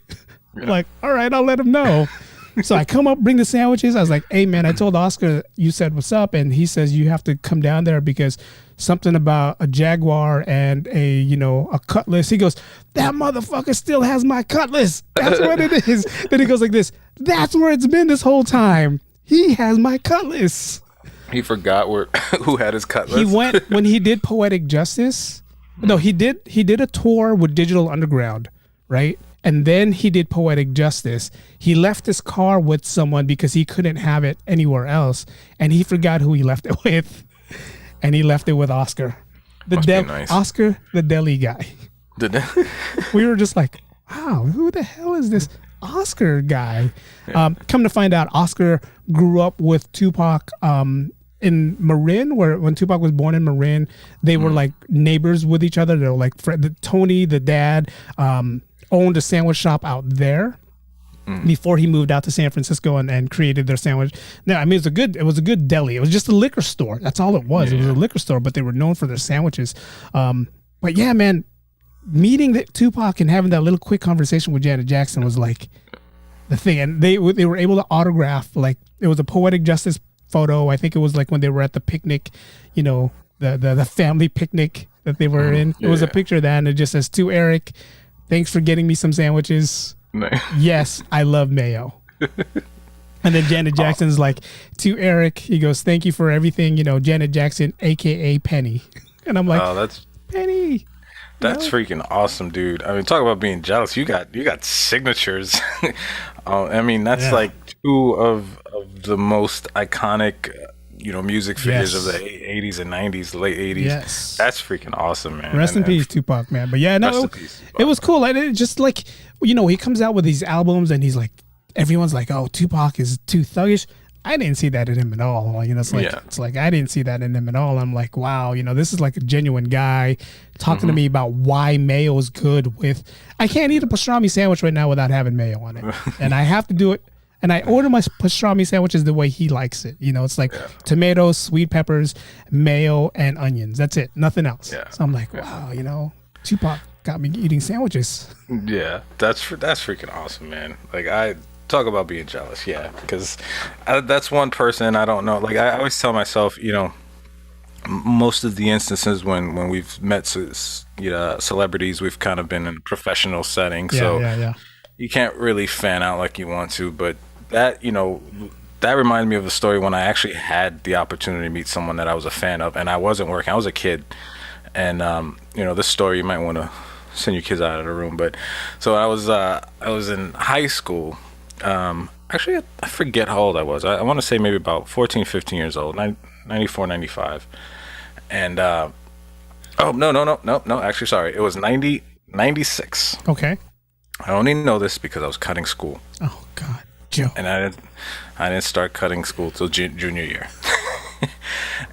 Yeah. Like, all right, I'll let him know. So I come up, bring the sandwiches. I was like, hey, man, I told Oscar you said what's up. And he says you have to come down there because something about a Jaguar and a cutlass. He goes, that motherfucker still has my cutlass. That's what it is. Then he goes like this. That's where it's been this whole time. He has my cutlass. He forgot who had his cutlass. He went when he did Poetic Justice. No, he did a tour with Digital Underground, right? And then he did Poetic Justice. He left his car with someone because he couldn't have it anywhere else, and he forgot who he left it with, and he left it with Oscar, nice. Oscar, the deli guy. We were just like, wow, who the hell is this Oscar guy? Yeah. Come to find out, Oscar grew up with Tupac in Marin, when Tupac was born in Marin. They were like neighbors with each other. They were like Tony, the dad, owned a sandwich shop out there before he moved out to San Francisco and created their sandwich. No, I mean it was a good deli. It was just a liquor store. That's all it was. Yeah. It was a liquor store, but they were known for their sandwiches. But yeah, man, meeting Tupac and having that little quick conversation with Janet Jackson was like the thing. And they were able to autograph, like, it was a Poetic Justice photo. I think it was like when they were at the picnic, the family picnic that they were in. It was a picture of that, and it just says, to Eric, thanks for getting me some sandwiches. Nice. Yes, I love mayo. And then Janet Jackson's like, to Eric, he goes, thank you for everything, Janet Jackson, a.k.a. Penny. And I'm like, that's Penny. That's freaking awesome, dude. I mean, talk about being jealous. You got signatures. I mean, that's like 2 of the most iconic music figures of Yes. the 80s and 90s, the late 80s. Yes. That's freaking awesome, man. Rest in And peace, Tupac, man. But yeah, rest no, in peace, it Tupac. was cool. And it just like, he comes out with these albums and he's like, everyone's like, oh, Tupac is too thuggish. I didn't see that in him at all. Like, it's like I didn't see that in him at all. I'm like, wow, this is like a genuine guy talking to me about why mayo is good with. I can't eat a pastrami sandwich right now without having mayo on it, and I have to do it. And I order my pastrami sandwiches the way he likes it. It's like tomatoes, sweet peppers, mayo, and onions. That's it. Nothing else. Yeah. So I'm like, wow, Tupac got me eating sandwiches. Yeah, that's freaking awesome, man. Like, I talk about being jealous, because that's one person I don't know. Like, I always tell myself, most of the instances when we've met celebrities, we've kind of been in a professional setting, so you can't really fan out like you want to. But that reminds me of a story when I actually had the opportunity to meet someone that I was a fan of, and I wasn't working. I was a kid, and this story you might want to send your kids out of the room. But so I was in high school. Actually, I forget how old I was. I want to say maybe about 14, 15 years old, 94, 95. And, no, actually, sorry. It was 96. Okay. I only know this because I was cutting school. Oh, God. Joe. And I didn't start cutting school till junior year.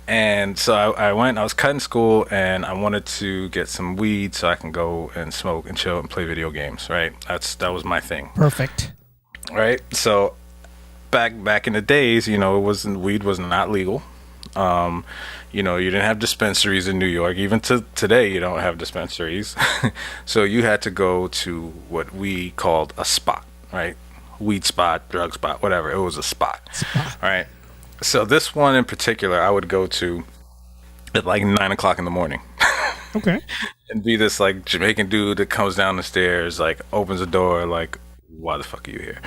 And so I was cutting school, and I wanted to get some weed so I can go and smoke and chill and play video games, right? That was my thing. Perfect. Right, so back in the days, weed was not legal. You didn't have dispensaries in New York. Even to today, you don't have dispensaries. So you had to go to what we called a spot, right? Weed spot, drug spot, whatever. It was a spot. Right. So this one in particular, I would go to at like 9 o'clock in the morning. Okay. And be this like Jamaican dude that comes down the stairs, like opens the door, like, why the fuck are you here?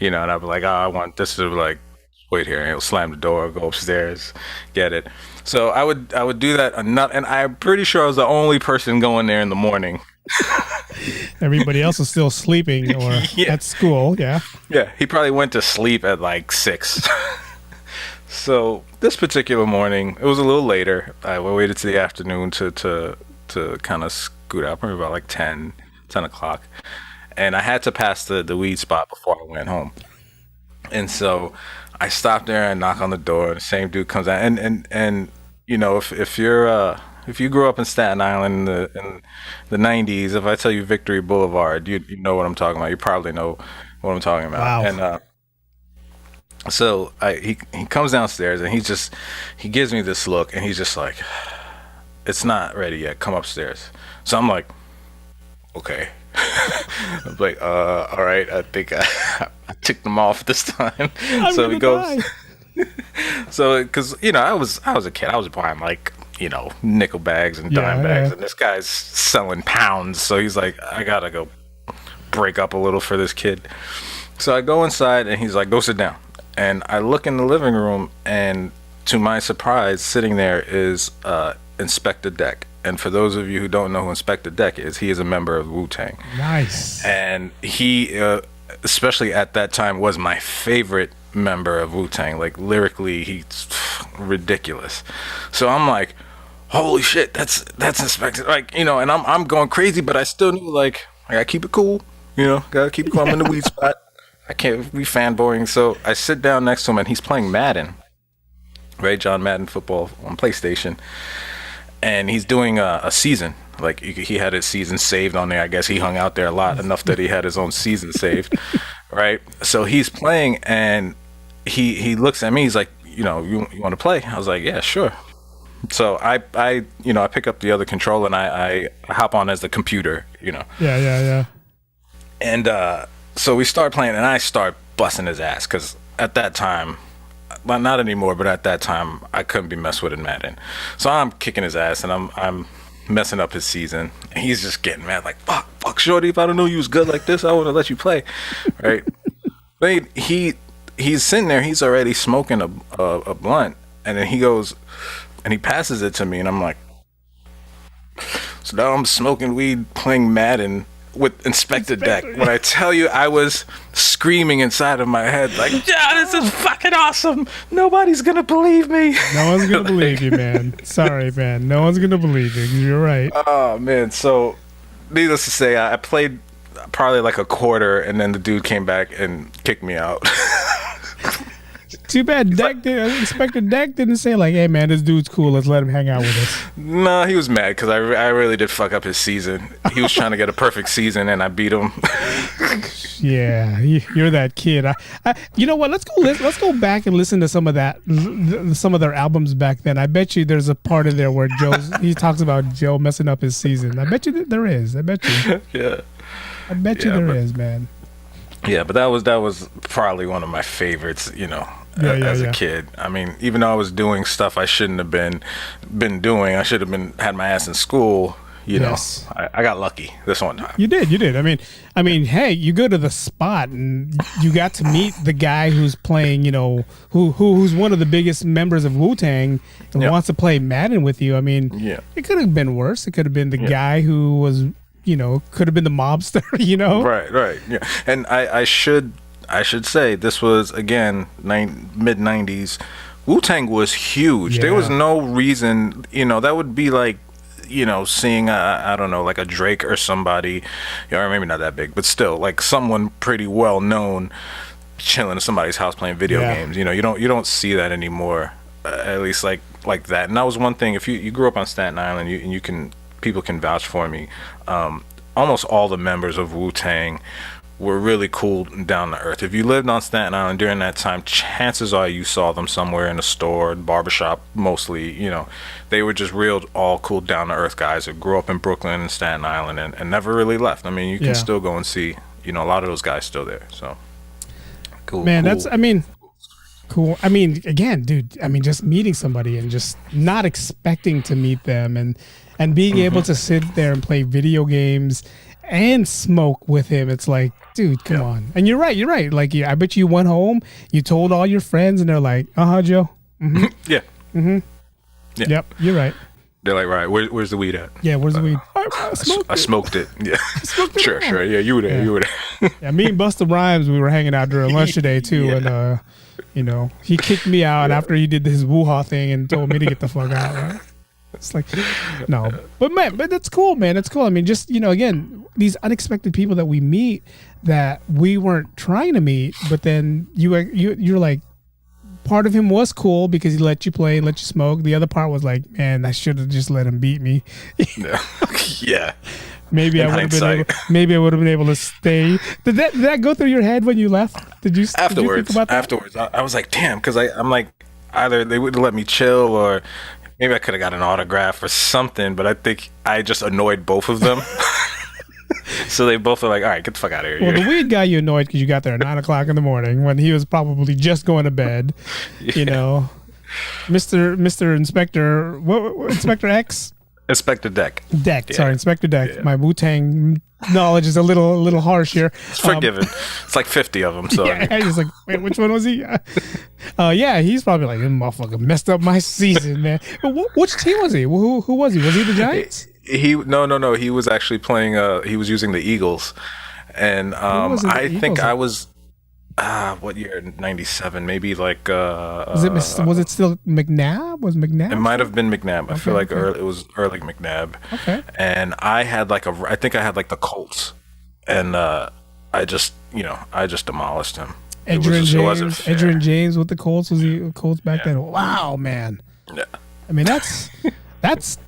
And I'd be like, I want this to like, wait here. And he'll slam the door, go upstairs, get it. So I would do that, and I'm pretty sure I was the only person going there in the morning. Everybody else is still sleeping or at school. Yeah. Yeah. He probably went to sleep at like 6. So this particular morning, it was a little later. I waited to the afternoon to kind of scoot out, probably about like 10 o'clock. And I had to pass the weed spot before I went home. And so I stopped there and knock on the door, and the same dude comes out. And if you grew up in Staten Island in the 90s, if I tell you Victory Boulevard, you know what I'm talking about. You probably know what I'm talking about. Wow. And so he comes downstairs, and he gives me this look, and he's just like, it's not ready yet. Come upstairs. So I'm like, okay. I'm like, all right, I think I ticked them off this time. So he goes. So, because I was a kid, I was buying like nickel bags and dime bags, and this guy's selling pounds. So he's like, I gotta go break up a little for this kid. So I go inside, and he's like, go sit down. And I look in the living room, and to my surprise, sitting there is Inspector Deck. And for those of you who don't know who Inspector Deck is, he is a member of Wu-Tang. Nice. And he, especially at that time, was my favorite member of Wu-Tang. Like, lyrically, he's ridiculous. So I'm like, holy shit, that's Inspector. Like, and I'm going crazy, but I still knew, like, I gotta keep it cool. Gotta keep it cool. I'm in the weed spot. I can't be fanboying. So I sit down next to him, and he's playing Madden. Right? John Madden football on PlayStation. And he's doing a season. Like, he had his season saved on there. I guess he hung out there a lot, enough that he had his own season saved, right? So he's playing, and he looks at me. He's like, you want to play? I was like, yeah, sure. So I pick up the other controller, and I hop on as the computer, Yeah. And so we start playing, and I start busting his ass, because at that time, well, not anymore, but at that time, I couldn't be messed with in Madden. So I'm kicking his ass, and I'm messing up his season. And he's just getting mad, like, fuck, shorty, if I don't know you was good like this, I would have let you play, right? But he's sitting there, he's already smoking a blunt, and then he goes, and he passes it to me, and I'm like, so now I'm smoking weed, playing Madden, with Inspector Deck. When I tell you, I was screaming inside of my head like, yeah, this is fucking awesome. Nobody's gonna believe me. No one's gonna believe you, man. Sorry, man. No one's gonna believe you. You're right. Oh man. So needless to say, I played probably like a quarter, and then the dude came back and kicked me out. Too bad Inspector Deck didn't say like, hey man, this dude's cool, let's let him hang out with us. No, he was mad because I really did fuck up his season. He was trying to get a perfect season and I beat him. Yeah, you're that kid. You know what, let's go back and listen to some of their albums back then. I bet you there's a part in there where he talks about Joe messing up his season. I bet you there is. I bet you. Yeah. I bet you there is, man. Yeah, but that was probably one of my favorites, as a kid. I mean, even though I was doing stuff I shouldn't have been doing, I should have had my ass in school. Yes. I got lucky this one time. You did. I mean, hey, you go to the spot and you got to meet the guy who's playing, who's one of the biggest members of Wu-Tang and wants to play Madden with you. I mean, it could have been worse. It could have been the guy who was, could have been the mobster, Right. Yeah. And I should say this was again mid 90s. Wu-Tang was huge. There was no reason, that would be like, seeing I don't know, like a Drake or somebody, or maybe not that big, but still like someone pretty well known chilling in somebody's house playing video games. You don't see that anymore, at least like that. And that was one thing. If you grew up on Staten Island, people can vouch for me. Almost all the members of Wu-Tang were really cool and down to earth. If you lived on Staten Island during that time, chances are you saw them somewhere in a store, barbershop, mostly. They were just real, all cool, down to earth guys that grew up in Brooklyn and Staten Island and never really left. I mean, you can still go and see, a lot of those guys still there. So cool. Man, cool. I mean, again, dude, just meeting somebody and just not expecting to meet them and being able to sit there and play video games and smoke with him. It's like, dude, come on. And you're right. Like, I bet you went home, you told all your friends, and they're like, Joe. Mm-hmm. Yeah. Mm-hmm. Yeah. Yep, you're right. They're like, right, where's the weed at? Yeah, where's the weed? I smoked it. Yeah. Smoked it. Sure. Yeah, you were there. Yeah, me and Busta Rhymes, we were hanging out during lunch today too, and he kicked me out after he did his woo-ha thing and told me to get the fuck out. Right? It's like, no, but that's cool, man. That's cool. I mean, just again, these unexpected people that we meet that we weren't trying to meet, but then you're like, part of him was cool because he let you play, let you smoke. The other part was like, man, I should have just let him beat me. Yeah. Maybe I would have been able to stay. Did that go through your head when you left? Did you think about that? Afterwards, I was like, damn, because I'm like, either they wouldn't let me chill or maybe I could have got an autograph or something, but I think I just annoyed both of them. So they both were like, all right, get the fuck out of here. Well, the weed guy you annoyed because you got there at 9 o'clock in the morning when he was probably just going to bed. Mr. Inspector, Inspector X? Inspector Deck. Sorry, Inspector Deck. Yeah. My Wu-Tang knowledge is a little harsh here. It's forgiven. It's like 50 of them. So he's like, wait, which one was he? He's probably like, this motherfucker messed up my season, man. Which team was he? Who was he? Was he the Giants? No. He was actually playing. He was using the Eagles, and I think I was. What year? 97, maybe like. Was it still McNabb? Was McNabb? It might have been McNabb. I feel like it was early McNabb. Okay. And I had I think I had like the Colts, and I just demolished him. Adrian James with the Colts. Was he Colts back then? Wow, man. Yeah. I mean, that's that's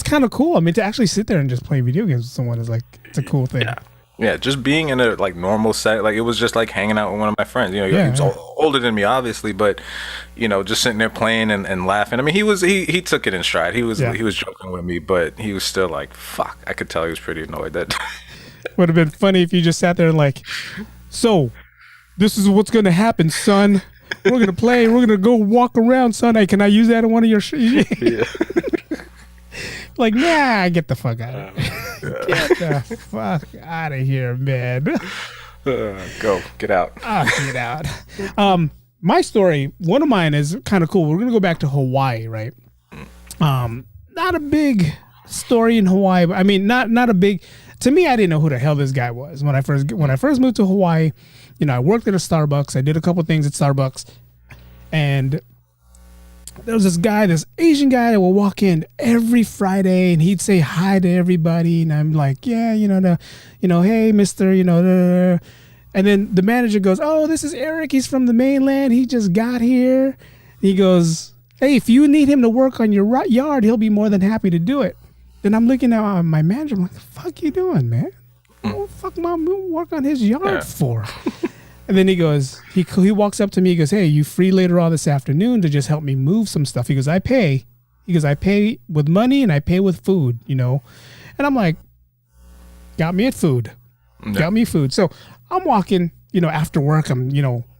kind of cool. I mean, to actually sit there and just play video games with someone is like, it's a cool thing. Yeah, just being in a like normal set, like it was just like hanging out with one of my friends. He was older than me, obviously, but just sitting there playing and laughing. I mean, he took it in stride. He was joking with me, but he was still like, fuck. I could tell he was pretty annoyed. That would have been funny if you just sat there and like, so this is what's gonna happen, son. We're gonna play. We're gonna go walk around, son. Hey, can I use that in one of your? Yeah. Like, nah, get the fuck out of here. Get the fuck out of here, man. Get out. Get out. My story, one of mine is kind of cool. We're going to go back to Hawaii, right? Not a big story in Hawaii. I mean, not a big. To me, I didn't know who the hell this guy was when I first moved to Hawaii. I worked at a Starbucks. I did a couple things at Starbucks, and there was this Asian guy that would walk in every Friday, and he'd say hi to everybody, and I'm like, yeah, hey, Mister, and then the manager goes, oh, this is Eric. He's from the mainland. He just got here. He goes, hey, if you need him to work on your yard, he'll be more than happy to do it. Then I'm looking at my manager. I'm like, the fuck you doing, man? What the fuck my work on his yard for? And then he goes, he walks up to me. He goes, hey, you free later on this afternoon to just help me move some stuff? He goes, I pay. He goes, I pay with money and I pay with food, And I'm like, got me at food. Yeah. Got me food. So I'm walking, after work, I'm,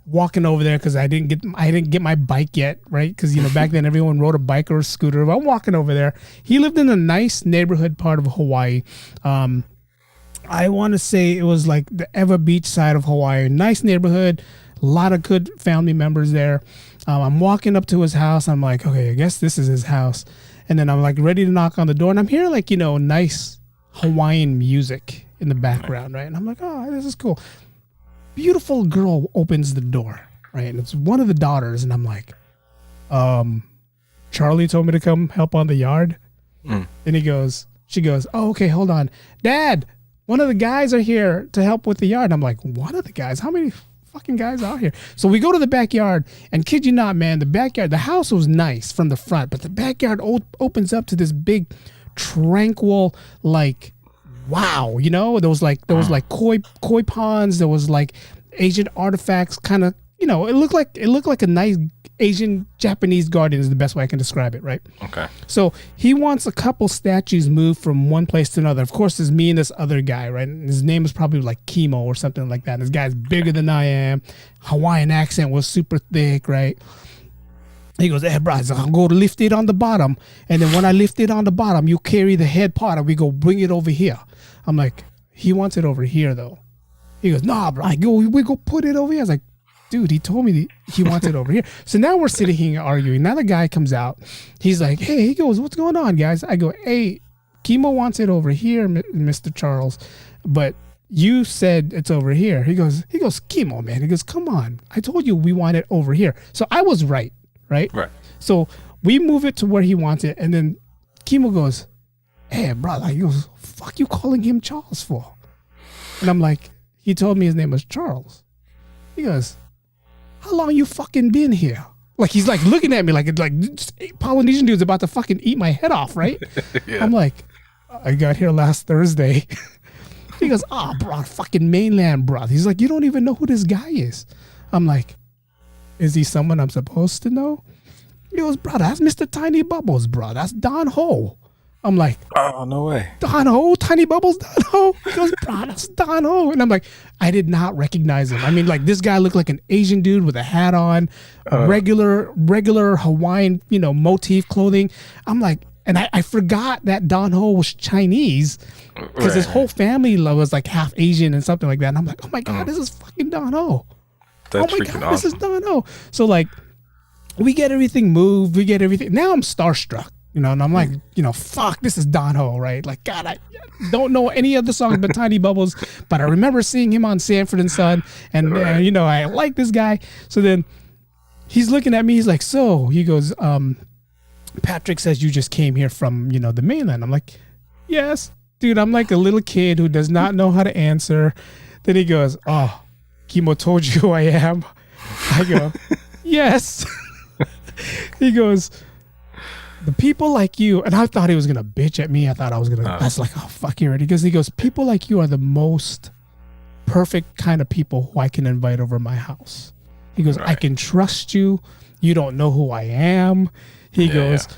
walking over there because I didn't get my bike yet, right? Because back then everyone rode a bike or a scooter. But I'm walking over there. He lived in a nice neighborhood part of Hawaii. I want to say it was like the Ewa Beach side of Hawaii. Nice neighborhood, a lot of good family members there. I'm walking up to his house. I'm like, okay, I guess this is his house. And then I'm like ready to knock on the door, and I'm hearing like nice Hawaiian music in the background, right? And I'm like, oh, this is cool. Beautiful girl opens the door, right? And it's one of the daughters, and I'm like, Charlie told me to come help on the yard. Then she goes, oh, okay, hold on. Dad, one of the guys are here to help with the yard. I'm like, one of the guys? How many fucking guys are here? So we go to the backyard, and kid you not, man, the house was nice from the front, but the backyard opens up to this big, tranquil, like, wow, there was like koi ponds, there was like Asian artifacts, kind of, it looked like a nice Asian Japanese garden is the best way I can describe it, right? Okay. So he wants a couple statues moved from one place to another. Of course, there's me and this other guy, right? And his name is probably like Chemo or something like that. And this guy's bigger than I am. Hawaiian accent was super thick, right? He goes, hey, bro, I'll go lift it on the bottom. And then when I lift it on the bottom, you carry the head part and we go bring it over here. I'm like, he wants it over here, though. He goes, nah, bro, we go put it over here. I was like, dude, he told me he wants it over here. So now we're sitting here arguing. Now the guy comes out. He's like, hey, he goes, what's going on, guys? I go, hey, Chemo wants it over here, Mr. Charles, but you said it's over here. He goes, Chemo, man. He goes, come on. I told you we want it over here. So I was right? Right. So we move it to where he wants it. And then Chemo goes, hey, brother, he goes, fuck you calling him Charles for? And I'm like, he told me his name was Charles. He goes, how long you fucking been here? Like, he's like looking at me like Polynesian dude's about to fucking eat my head off, right? Yeah. I'm like, I got here last Thursday. He goes, bro, fucking mainland, bro. He's like, you don't even know who this guy is. I'm like, is he someone I'm supposed to know? He goes, bro, that's Mr. Tiny Bubbles, bro. That's Don Ho. I'm like, oh, no way. Don Ho, Tiny Bubbles, Don Ho. He goes, bro, that's Don Ho. And I'm like, I did not recognize him. I mean, like, this guy looked like an Asian dude with a hat on, regular Hawaiian, motif clothing. I'm like, and I forgot that Don Ho was Chinese because his whole family was like half Asian and something like that. And I'm like, oh my God, this is fucking Don Ho. That's freaking awesome. This is Don Ho. So like, we get everything moved. We get everything. Now I'm starstruck. And I'm like, fuck, this is Don Ho, right? Like, God, I don't know any other songs but Tiny Bubbles, but I remember seeing him on Sanford and Son, and, I like this guy. So then he's looking at me, he's like, so, he goes, Patrick says you just came here from, the mainland. I'm like, yes, dude, I'm like a little kid who does not know how to answer. Then he goes, oh, Chemo told you who I am. I go, yes. He goes, the people like you, and I thought he was going to bitch at me. I thought I was going to, that's like, oh, fuck you already. Because he goes, people like you are the most perfect kind of people who I can invite over my house. He goes, I can trust you. You don't know who I am. He goes,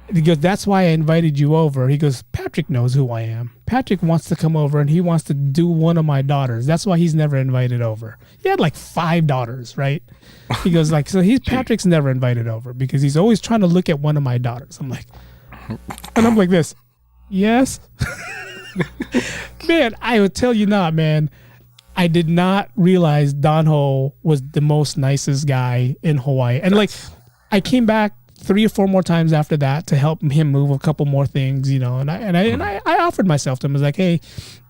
that's why I invited you over. He goes, Patrick knows who I am. Patrick wants to come over and he wants to do one of my daughters. That's why he's never invited over. He had like 5 daughters, right? He goes like, so Patrick's never invited over because he's always trying to look at one of my daughters. I'm like, and I'm like this, yes. Man, I would tell you not, man. I did not realize Don Ho was the most nicest guy in Hawaii. And like, I came back 3 or 4 more times after that to help him move a couple more things, and I offered myself to him. I was like, hey,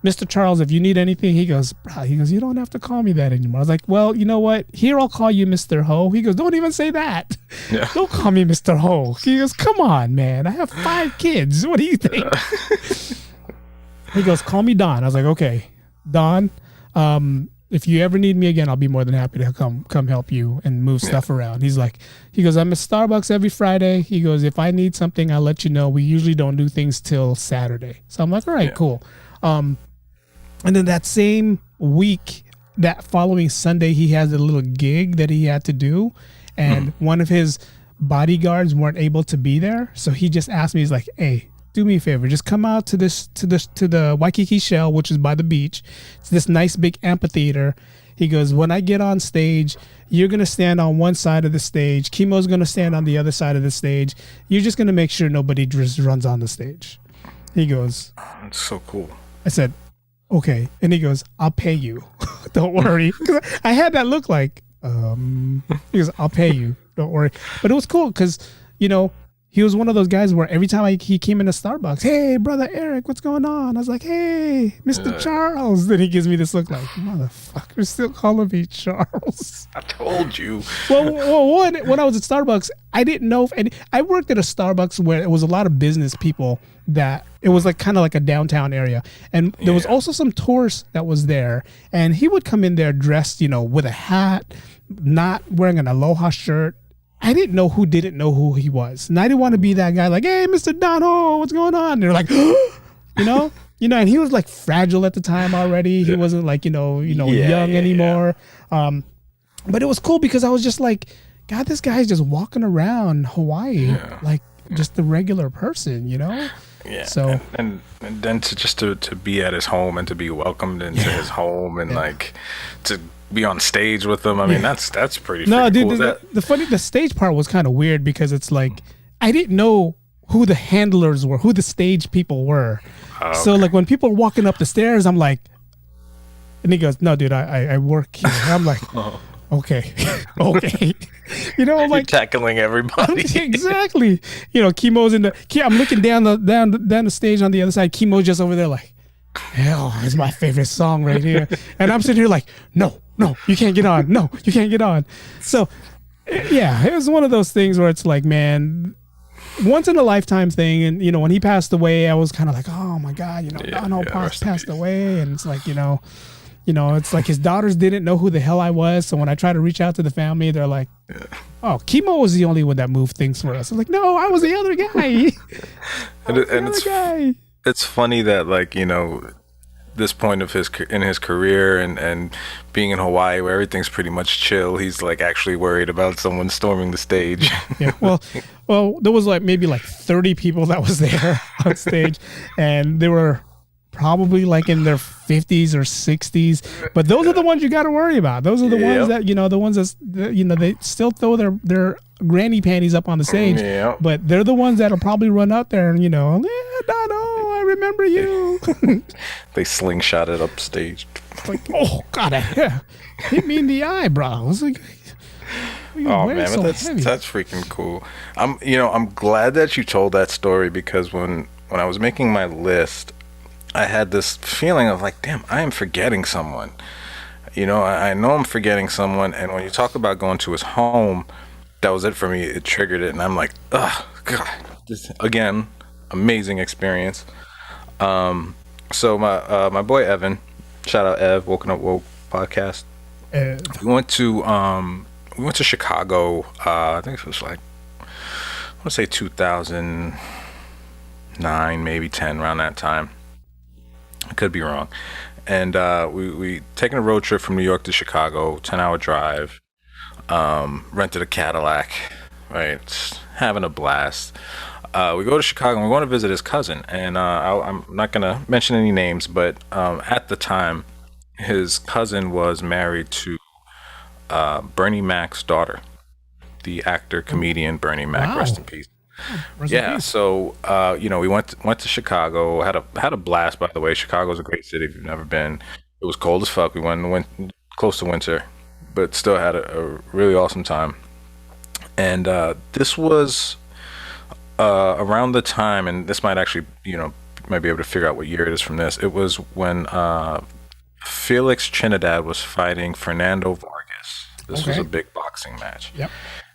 Mr. Charles, if you need anything, he goes, you don't have to call me that anymore. I was like, well, you know what? Here, I'll call you Mr. Ho. He goes, don't even say that. Yeah. Don't call me Mr. Ho. He goes, come on, man. I have 5 kids. What do you think? He goes, call me Don. I was like, okay, Don, if you ever need me again, I'll be more than happy to come help you and move stuff around. He goes, I'm at Starbucks every Friday. He goes, if I need something, I'll let you know. We usually don't do things till Saturday. So I'm like, all right, cool. And then that same week, that following Sunday, he has a little gig that he had to do. And one of his bodyguards weren't able to be there. So he just asked me, he's like, hey, do me a favor, just come out to the Waikiki Shell, which is by the beach. It's this nice big amphitheater. He goes, when I get on stage, you're going to stand on one side of the stage. Kimo's going to stand on the other side of the stage. You're just going to make sure nobody just runs on the stage. He goes, that's so cool. I said, okay. And he goes, I'll pay you. Don't worry. I had that look like, he goes, I'll pay you. Don't worry. But it was cool because, he was one of those guys where every time he came into Starbucks, hey, brother Eric, what's going on? I was like, hey, Mr. Charles. Then he gives me this look like, motherfucker, still calling me Charles. I told you. Well, when I was at Starbucks, I didn't know I worked at a Starbucks where it was a lot of business people that it was like kind of like a downtown area. And there was also some tourists that was there. And he would come in there dressed, with a hat, not wearing an Aloha shirt. I didn't know who didn't know who he was. And I didn't want to be that guy like, hey, Mr. Dono, what's going on? And they're like, and he was like fragile at the time already. He wasn't like, young anymore. Yeah. But it was cool because I was just like, God, this guy's just walking around Hawaii like just the regular person, Yeah. So and then to be at his home and to be welcomed into his home and like to be on stage with them. I mean, that's pretty cool. The stage part was kind of weird because it's like I didn't know who the handlers were, who the stage people were. Okay. So like when people are walking up the stairs, I'm like, and he goes, "No, dude, I work here." And I'm like, okay, okay. Like you're tackling everybody. Exactly. Kimo's I'm looking down the stage on the other side. Kimo's just over there like, hell, it's my favorite song right here. And I'm sitting here like, no, you can't get on. No, you can't get on. So, yeah, it was one of those things where it's like, man, once in a lifetime thing. And, when he passed away, I was kind of like, oh my God, Dono passed away. And it's like, it's like his daughters didn't know who the hell I was. So when I try to reach out to the family, they're like, oh, Kimo was the only one that moved things for us. I was like, no, I was the other guy. It's funny that like, this point of his career and being in Hawaii where everything's pretty much chill, he's like actually worried about someone storming the stage. Yeah. Well, there was like maybe like 30 people that was there on stage, and they were probably like in their 50s or 60s. But those are the ones you got to worry about. Those are the ones that the ones that they still throw their granny panties up on the stage. Yeah. But they're the ones that'll probably run out there and Dono, I remember you. They slingshot it upstage. Like, oh God, hit me in the eyebrow. I was like, oh man, so that's freaking cool. I'm glad that you told that story because when I was making my list, I had this feeling of like, damn, I am forgetting someone. I know I'm forgetting someone, and when you talk about going to his home, that was it for me. It triggered it, and I'm like, oh God, again, amazing experience. So my boy Evan, shout out Ev, Woken Up Woke podcast. We went to Chicago. I think it was like, I want to say 2009, maybe 10, around that time. I could be wrong. And we taking a road trip from New York to Chicago, 10-hour drive. Rented a Cadillac, right? Just having a blast. We go to Chicago and we want to visit his cousin. And I'm not going to mention any names, but at the time, his cousin was married to Bernie Mac's daughter, the actor, comedian Bernie Mac, wow. Rest in peace. Yeah, so we went to Chicago. Had a blast, by the way. Chicago's a great city if you've never been. It was cold as fuck. We went close to winter, but still had a really awesome time. And this was around the time, and this might actually, might be able to figure out what year it is from this. It was when Felix Trinidad was fighting Fernando Vargas. This was a big boxing match. Yep.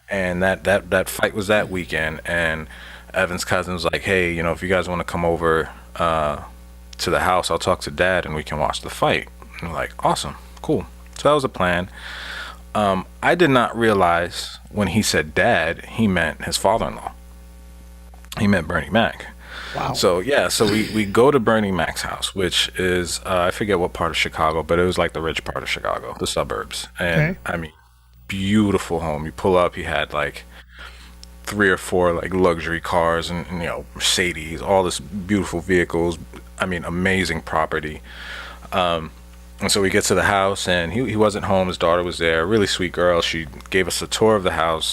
And that fight was that weekend, and Evan's cousin was like, hey, if you guys want to come over to the house, I'll talk to Dad and we can watch the fight. And we're like, awesome, cool. So that was a plan. I did not realize when he said Dad, he meant his father-in-law. He meant Bernie Mac. Wow. So we go to Bernie Mac's house, which is I forget what part of Chicago, but it was like the rich part of Chicago, the suburbs. And I mean, beautiful home. You pull up, he had like 3 or 4 like luxury cars and Mercedes, all this beautiful vehicles. I mean, amazing property. And so we get to the house, and he wasn't home. His daughter was there, really sweet girl. She gave us a tour of the house.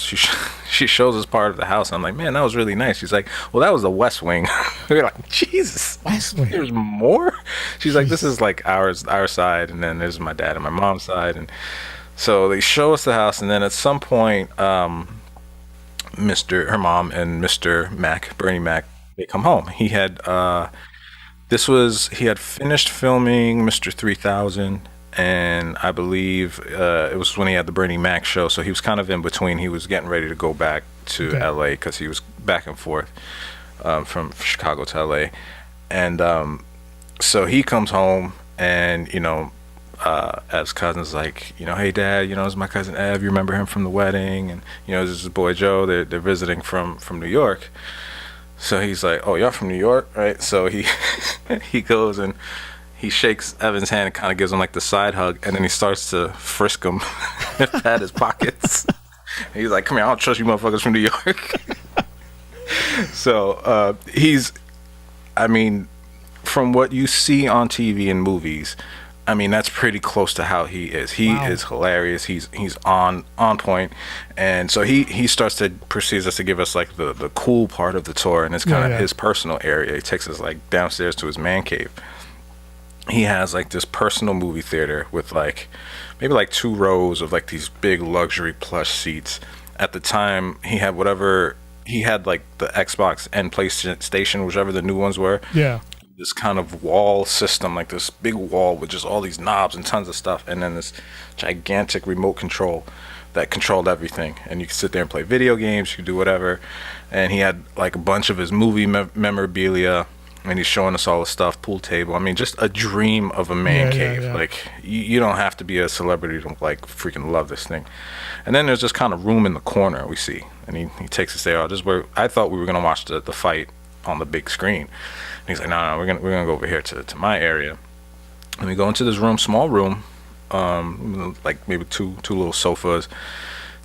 She shows us part of the house. I'm like, man, that was really nice. She's like, well, that was the West Wing. We're like, Jesus, West Wing. There's more. She's like, this is like our side, and then there's my dad and my mom's side. And so they show us the house, and then at some point, her mom and Mr. Mac, Bernie Mac, they come home. He had he had finished filming Mr. 3000, and I believe it was when he had the Bernie Mac show, so he was kind of in between. He was getting ready to go back to LA because he was back and forth from Chicago to LA. And so he comes home, and Ev's cousin's like, hey Dad, this is my cousin Ev, you remember him from the wedding? And this is his boy Joe, they're visiting from New York. So he's like, oh, y'all from New York, right? So he goes and he shakes Evan's hand and kind of gives him like the side hug, and then he starts to frisk him at his pockets. And he's like, come here, I don't trust you motherfuckers from New York. So from what you see on TV and movies, that's pretty close to how he is. He is hilarious. He's on point. And so he proceeds to give us like the cool part of the tour, and it's kind of his personal area. He takes us like downstairs to his man cave. He has like this personal movie theater with like maybe like 2 rows of like these big luxury plush seats. At the time, he had like the Xbox and PlayStation, whichever the new ones were. Yeah. This kind of wall system, like this big wall with just all these knobs and tons of stuff, and then this gigantic remote control that controlled everything, and you could sit there and play video games, you could do whatever. And he had like a bunch of his movie memorabilia, and he's showing us all the stuff, pool table. Just a dream of a man cave. Like you don't have to be a celebrity to like freaking love this thing. And then there's this kind of room in the corner we see, and he takes us there. I thought we were gonna watch the fight on the big screen. And he's like, no, we're gonna go over here to my area. And we go into this room, small room, like maybe two little sofas.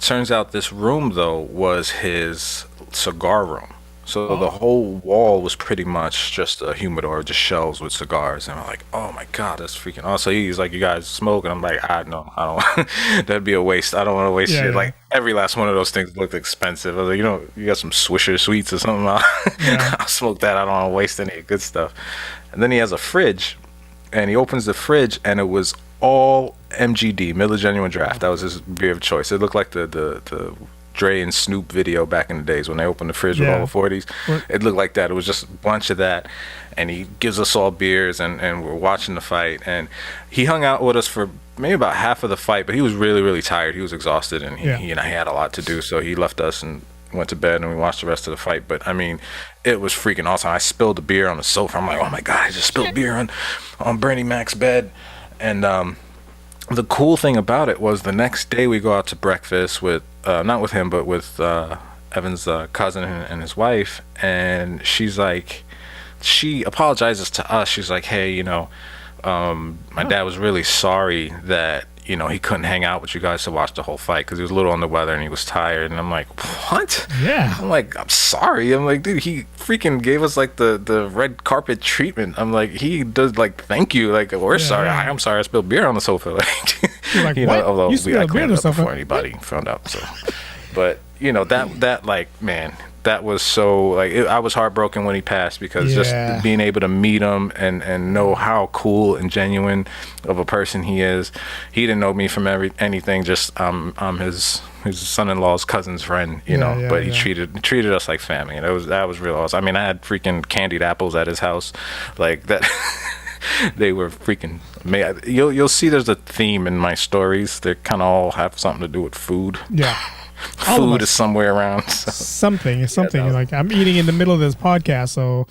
Turns out this room though was his cigar room. So the whole wall was pretty much just a humidor, just shelves with cigars. And I'm like, oh my God, that's freaking awesome. So he's like, you guys smoke? And I'm like, no, I don't. That'd be a waste. I don't want to waste shit. Like every last one of those things looked expensive. I was like, you got some Swisher Sweets or something? I'll smoke that. I don't want to waste any good stuff. And then he has a fridge, and he opens the fridge, and it was all MGD, Miller Genuine Draft. That was his beer of choice. It looked like the Dre and Snoop video back in the days when they opened the fridge with all the 40s. It looked like that. It was just a bunch of that. And he gives us all beers, and we're watching the fight. And he hung out with us for maybe about half of the fight, but he was really, really tired. He was exhausted, and he had a lot to do. So he left us and went to bed, and we watched the rest of the fight. But it was freaking awesome. I spilled the beer on the sofa. I'm like, oh my God, I just spilled beer on Bernie Mac's bed. And the cool thing about it was the next day we go out to breakfast with not with him, but with Evan's cousin and his wife, and she's like, she apologizes to us. She's like, hey, my dad was really sorry that he couldn't hang out with you guys to watch the whole fight because he was a little under the weather and he was tired. And I'm like, what? Yeah. I'm like, I'm sorry. I'm like, dude, he freaking gave us like the red carpet treatment. I'm like, he does like, thank you. Like, we're sorry. Yeah. I'm sorry I spilled beer on the sofa. Like, although I cleaned it up before anybody found out. So, but that like, man, that was so like I was heartbroken when he passed because just being able to meet him and know how cool and genuine of a person he is. He didn't know me from anything. Just I'm his his son-in-law's cousin's friend, but he treated us like family, and that was real awesome. I mean, I had freaking candied apples at his house, like that. They were freaking amazing. You'll see there's a theme in my stories. They kind of all have something to do with food. Yeah. Food is somewhere around. So. Something. Like, I'm eating in the middle of this podcast, so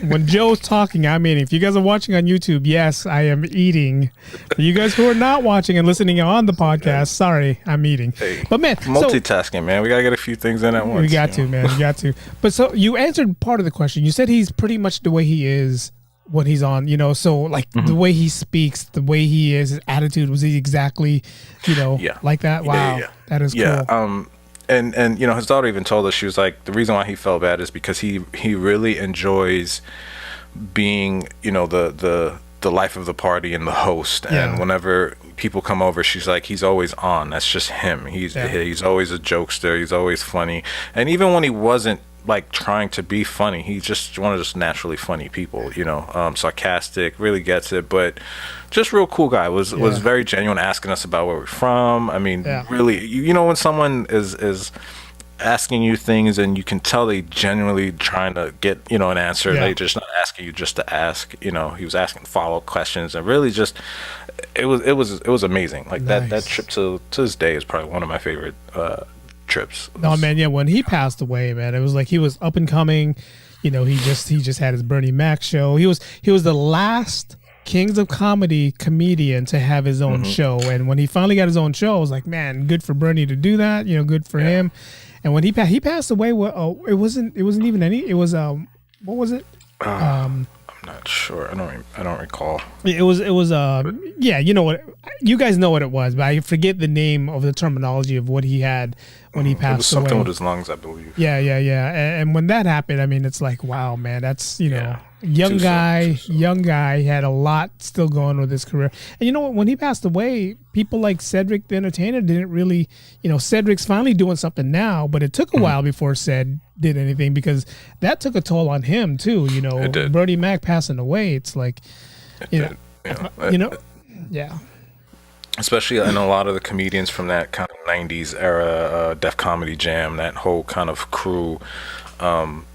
when Joe's talking, I'm eating. If you guys are watching on YouTube, yes, I am eating. For you guys who are not watching and listening on the podcast, sorry, I'm eating. Hey, but man, multitasking, man. We gotta get a few things in at once. We got to, man. We got to. But so you answered part of the question. You said he's pretty much the way he is when he's on, so like the way he speaks, the way he is, his attitude, was he exactly, like that? Wow. Yeah. That is cool. And his daughter even told us, she was like, the reason why he felt bad is because he really enjoys being, the life of the party and the host. And whenever people come over, she's like, he's always on. That's just him. He's always a jokester. He's always funny. And even when he wasn't like trying to be funny, he's just one of just naturally funny people, sarcastic, really gets it, but just real cool guy. Was very genuine, asking us about where we're from. I mean, really, when someone is asking you things and you can tell they genuinely trying to get an answer. They just not asking you just to ask. He was asking follow-up questions, and really just it was amazing. Like that trip to this day is probably one of my favorite trips. No, man, when he passed away, man, it was like he was up and coming. He just had his Bernie Mac show. He was the last Kings of Comedy comedian to have his own show, and when he finally got his own show, I was like, man, good for Bernie to do that. Good for him. And when he passed away, it wasn't even any. It was what was it? I'm not sure. I don't recall. It was you know what, you guys know what it was, but I forget the name of the terminology of what he had when he passed away. It was something with his lungs, I believe. Yeah. And when that happened, I mean, it's like, wow, man, that's young guy had a lot still going with his career. And when he passed away, people like Cedric the Entertainer didn't really, Cedric's finally doing something now, but it took a while before Ced did anything, because that took a toll on him too. It did. Bernie Mac passing away, it's like, yeah. Especially in a lot of the comedians from that kind of 90s era, Def Comedy Jam, that whole kind of crew,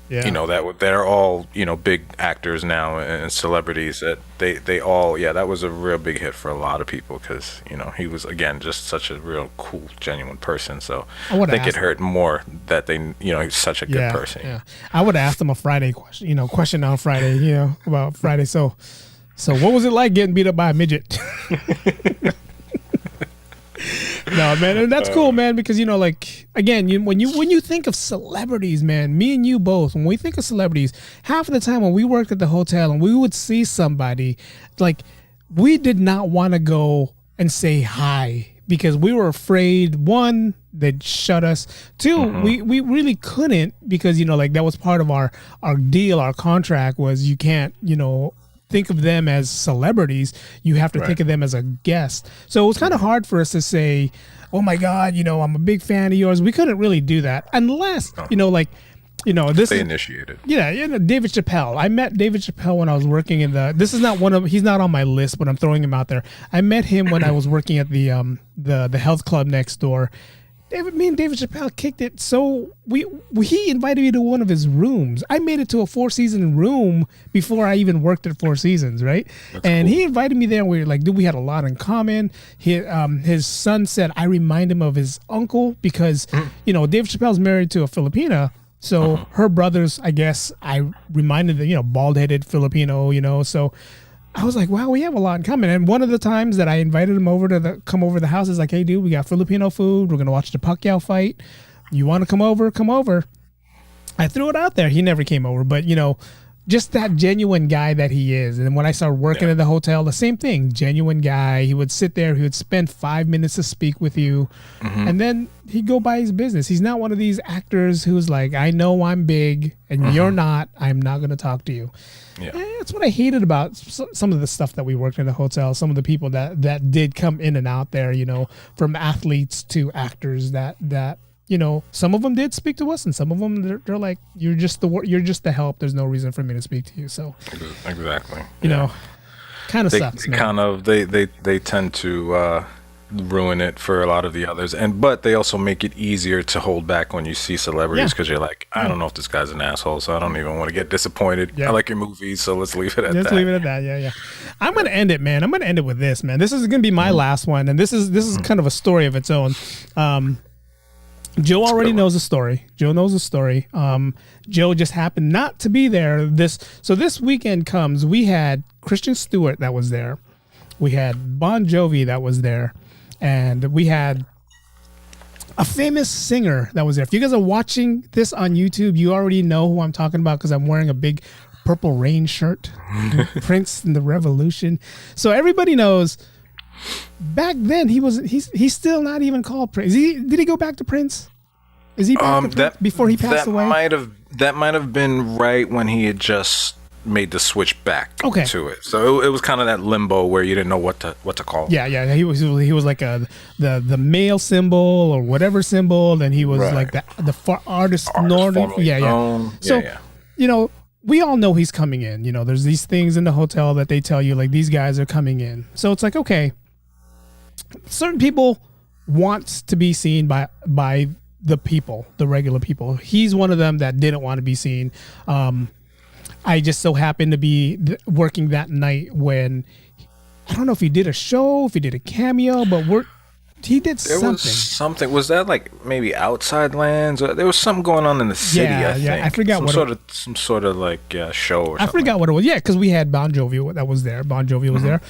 they're all, big actors now and celebrities, that they all, that was a real big hit for a lot of people, because, he was, again, just such a real cool, genuine person. So I think it hurt more that he's such a good person. Yeah. I would have asked him a Friday question on Friday, about Friday. So what was it like getting beat up by a midget? No, man, and that's cool, man, because again, when you think of celebrities, man, me and you both, when we think of celebrities, half of the time when we worked at the hotel and we would see somebody, like, we did not want to go and say hi, because we were afraid, one, they'd shut us, two, we really couldn't, because that was part of our deal, our contract was, you can't think of them as celebrities, you have to think of them as a guest. So it was kind of hard for us to say, oh my God, I'm a big fan of yours. We couldn't really do that unless, this they initiated. Yeah, David Chappelle. I met David Chappelle when I was working in this is not he's not on my list, but I'm throwing him out there. I met him when I was working at the health club next door. Me and David Chappelle kicked it. So he invited me to one of his rooms. I made it to a 4-season room before I even worked at Four Seasons, right? That's cool. He invited me there, and we were like, dude, we had a lot in common. His son said I remind him of his uncle, because David Chappelle's married to a Filipina. So her brothers, I guess, I reminded them, bald-headed Filipino, so I was like, wow, we have a lot in common. And one of the times that I invited him over to come over to the house is like, hey, dude, we got Filipino food. We're going to watch the Pacquiao fight. You want to come over? Come over. I threw it out there. He never came over, but, just that genuine guy that he is. And when I started working at the hotel, the same thing, genuine guy. He would sit there. He would spend 5 minutes to speak with you. And then he'd go by his business. He's not one of these actors who's like, I know I'm big and you're not. I'm not going to talk to you. Yeah. And that's what I hated about some of the stuff that we worked in the hotel. Some of the people that did come in and out there, from athletes to actors that some of them did speak to us, and some of them they're like, you're just the help. There's no reason for me to speak to you. So exactly, kind of sucks. Man. Kind of they tend to ruin it for a lot of the others. But they also make it easier to hold back when you see celebrities because you're like, I don't know if this guy's an asshole, so I don't even want to get disappointed. I like your movies, so let's leave it at that. Let's leave it at that. Yeah. I'm gonna end it, man. I'm gonna end it with this, man. This is gonna be my last one, and this is kind of a story of its own. Joe already knows the story. Joe knows the story. Joe just happened not to be there. This weekend comes. We had Kristen Stewart that was there. We had Bon Jovi that was there, and we had a famous singer that was there. If you guys are watching this on YouTube, you already know who I'm talking about because I'm wearing a big Purple Rain shirt, Prince and the Revolution. So everybody knows. Back then, he's still not even called Prince. Did he go back to Prince? Is he back to Prince before he passed away? That might have been right when he had just made the switch back to it. So it was kind of that limbo where you didn't know what to call him. Yeah. He was like the male symbol or whatever symbol, and he was like the artist northern. Yeah. So we all know he's coming in. There's these things in the hotel that they tell you like these guys are coming in. So it's like, okay, certain people want to be seen by the people, the regular people. He's one of them that didn't want to be seen. I just so happened to be working that night when, I don't know if he did a show, if he did a cameo, but he did something. Was that like maybe Outside Lands? Or there was something going on in the city. I think. I forgot some sort of like show or something. I forgot what it was. Yeah, because we had Bon Jovi that was there. Bon Jovi was there.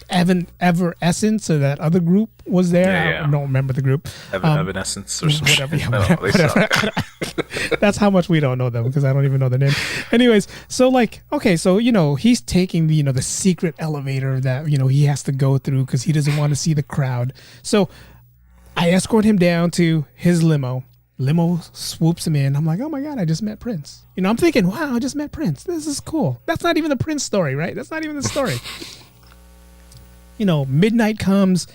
Evanescence, so that other group was there. I don't remember the group. Evanescence or something. Whatever. That's how much we don't know them because I don't even know their name. Anyways, so like, okay, so he's taking the secret elevator that he has to go through because he doesn't want to see the crowd. So I escort him down to his limo. Limo swoops him in. I'm like, oh my God, I just met Prince. I'm thinking, wow, I just met Prince. This is cool. That's not even the Prince story, right? That's not even the story. Midnight comes.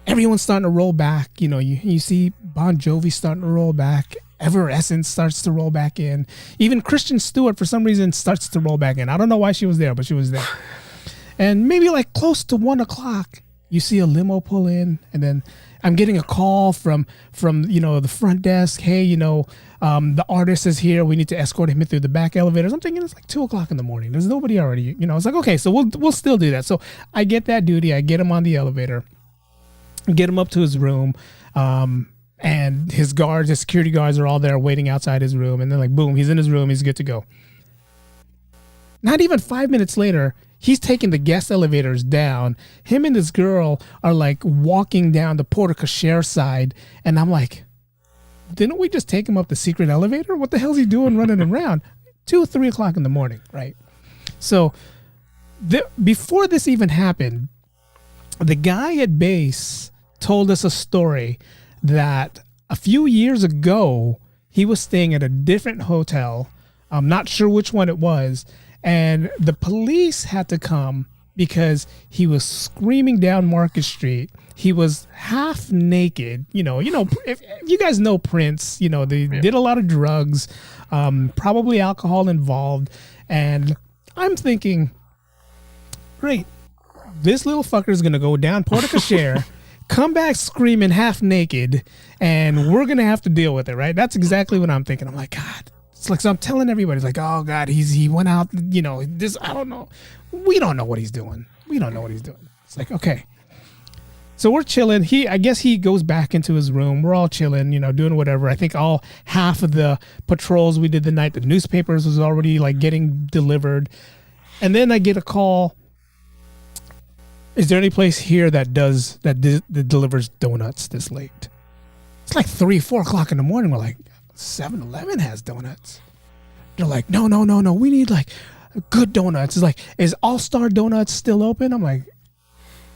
Everyone's starting to roll back. You see Bon Jovi starting to roll back. Evanescence starts to roll back in. Even Kristen Stewart, for some reason, starts to roll back in. I don't know why she was there, but she was there. And maybe like close to 1 o'clock, you see a limo pull in, and then I'm getting a call from the front desk. Hey, the artist is here. We need to escort him in through the back elevators. I'm thinking it's like 2 o'clock in the morning. There's nobody already. It's like, okay, so we'll still do that. So I get that duty. I get him on the elevator, get him up to his room, and his security guards are all there waiting outside his room. And then like, boom, he's in his room. He's good to go. Not even 5 minutes later, he's taking the guest elevators down. Him and this girl are like walking down the porte cochere side. And I'm like, didn't we just take him up the secret elevator? What the hell is he doing running around? 2 or 3 o'clock in the morning, right? So before this even happened, the guy at base told us a story that a few years ago, he was staying at a different hotel. I'm not sure which one it was. And the police had to come because he was screaming down Market Street. He was half naked. If you guys know Prince, they did a lot of drugs, probably alcohol involved. And I'm thinking, great, this little fucker is going to go down porte cochere, come back screaming half naked, and we're going to have to deal with it, right? That's exactly what I'm thinking. I'm like, God. It's like, so I'm telling everybody, it's like, oh God, he went out, this, I don't know. We don't know what he's doing. It's like, okay. So we're chilling. I guess he goes back into his room. We're all chilling, doing whatever. I think half of the patrols we did the night, the newspapers was already like getting delivered. And then I get a call. Is there any place here that delivers donuts this late? It's like 3, 4 o'clock in the morning. We're like, 7-Eleven has donuts. They're like, no. We need like good donuts. It's like, is All-Star Donuts still open? I'm like,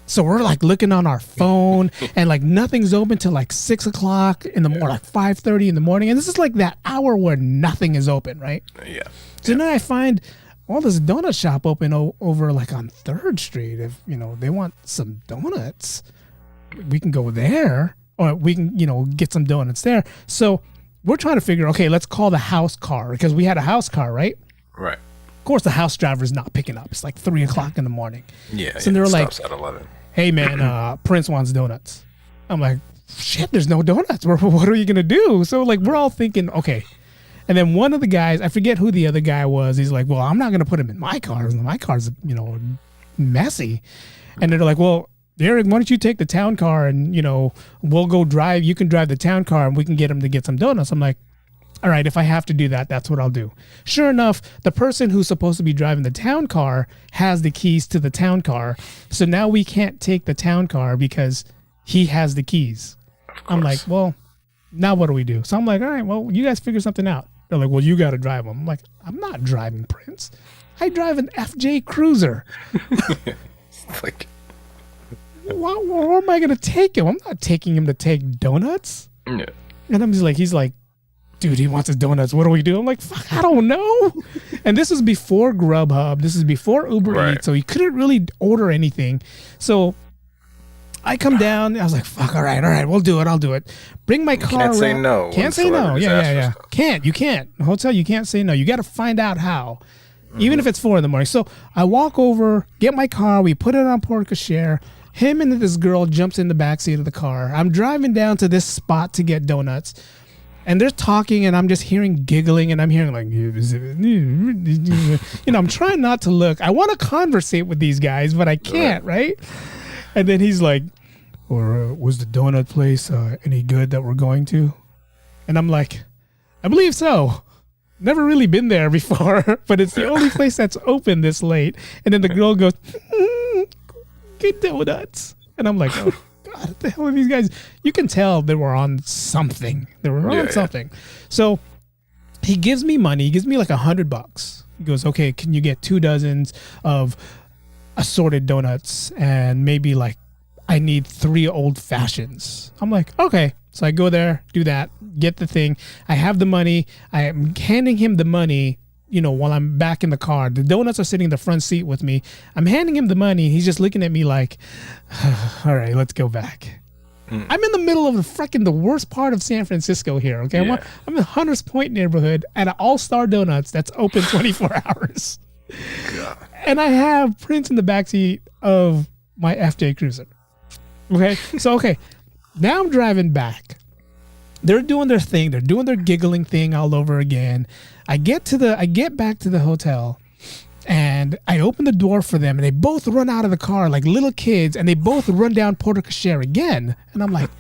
so we're like looking on our phone and like nothing's open till like 6 o'clock in the morning, like 5:30 in the morning. And this is like that hour where nothing is open, right? Yeah. So then I find this donut shop open over like on 3rd Street. If, they want some donuts, we can go there or we can, get some donuts there. So we're trying to figure, okay, let's call the house car because we had a house car, right? Right. Of course, the house driver is not picking up. It's like 3 o'clock in the morning. Yeah. So they're like, stops at 11. hey man, Prince wants donuts. I'm like, shit, there's no donuts. What are you going to do? So like, we're all thinking, okay. And then one of the guys, I forget who the other guy was. He's like, well, I'm not going to put him in my car. My car's, messy. And they're like, well, Eric, why don't you take the town car and, we'll go drive. You can drive the town car and we can get him to get some donuts. I'm like, all right, if I have to do that, that's what I'll do. Sure enough, the person who's supposed to be driving the town car has the keys to the town car. So now we can't take the town car because he has the keys. I'm like, well, now what do we do? So I'm like, all right, well, you guys figure something out. They're like, well, you got to drive him. I'm like, I'm not driving Prince. I drive an FJ Cruiser. It's like, where am I going to take him? I'm not taking him to take donuts. yeah. And I'm just like, he's like, dude, he wants his donuts. What do we do? I'm like, fuck, I don't know. And this is before Grubhub. This is before Uber Eats. So he couldn't really order anything. So I come down. I was like, fuck, all right, we'll do it. I'll do it. Bring my car. Can't say no. Can't say no. Yeah. You can't. Hotel, you can't say no. You got to find out how. Even if it's 4 a.m. So I walk over, get my car. We put it on PocketCast. Him and this girl jumps in the backseat of the car. I'm driving down to this spot to get donuts. And they're talking, and I'm just hearing giggling, and I'm hearing like, I'm trying not to look. I want to conversate with these guys, but I can't, right? And then he's like, was the donut place any good that we're going to? And I'm like, I believe so. Never really been there before, but it's the only place that's open this late. And then the girl goes, good donuts. And I'm like, oh. God, what the hell are these guys? You can tell they were on something. Something. So he gives me money. He gives me like $100. He goes, okay, can you get 2 dozens of assorted donuts and maybe like I need 3 old fashions. I'm like, okay. So I go there, do that, get the thing. I have the money. I am handing him the money, while I'm back in the car. The donuts are sitting in the front seat with me. I'm handing him the money. He's just looking at me like, all right, let's go back. I'm in the middle of the worst part of San Francisco here, okay? Yeah. I'm in Hunters Point neighborhood at an All-Star Donuts that's open 24 hours. God. And I have Prince in the backseat of my FJ Cruiser. Okay? So, now I'm driving back. They're doing their thing. They're doing their giggling thing all over again. I get back to the hotel, and I open the door for them, and they both run out of the car like little kids, and they both run down PocketCast again. And I'm like,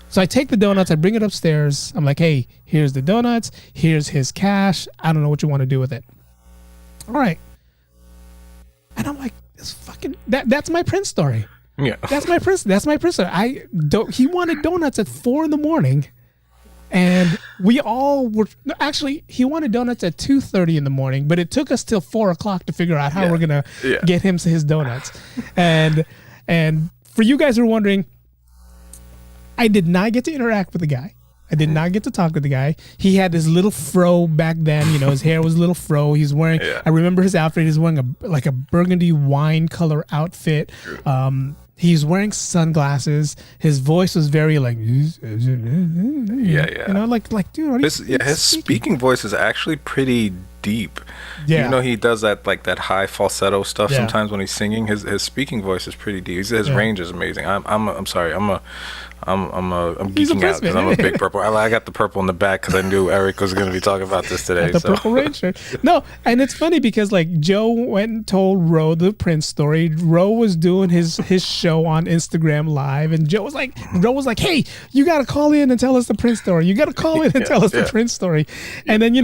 so I take the donuts, I bring it upstairs. I'm like, hey, here's the donuts. Here's his cash. I don't know what you want to do with it. All right. And I'm like, this fucking that's my Prince story. Yeah. That's my Prince story. He wanted donuts at 4 a.m. And we all were actually. He wanted donuts at 2:30 in the morning, but it took us till 4 o'clock to figure out how we're gonna get him his donuts. And for you guys who are wondering, I did not get to interact with the guy. I did not get to talk with the guy. He had this little fro back then. His hair was a little fro. He's wearing. Yeah. I remember his outfit. He's wearing a burgundy wine color outfit. He's wearing sunglasses. His voice was very like, like dude. His speaking voice is actually pretty deep. Yeah, he does that high falsetto stuff sometimes when he's singing. His speaking voice is pretty deep. His range is amazing. I'm sorry. I'm geeking out because I'm a big purple. I got the purple in the back because I knew Eric was going to be talking about this today. The purple rain shirt. No, and it's funny because like Joe went and told Ro the Prince story. Ro was doing his show on Instagram Live, and Ro was like, hey, you got to call in and tell us the Prince story. You got to call in and tell us the Prince story. And then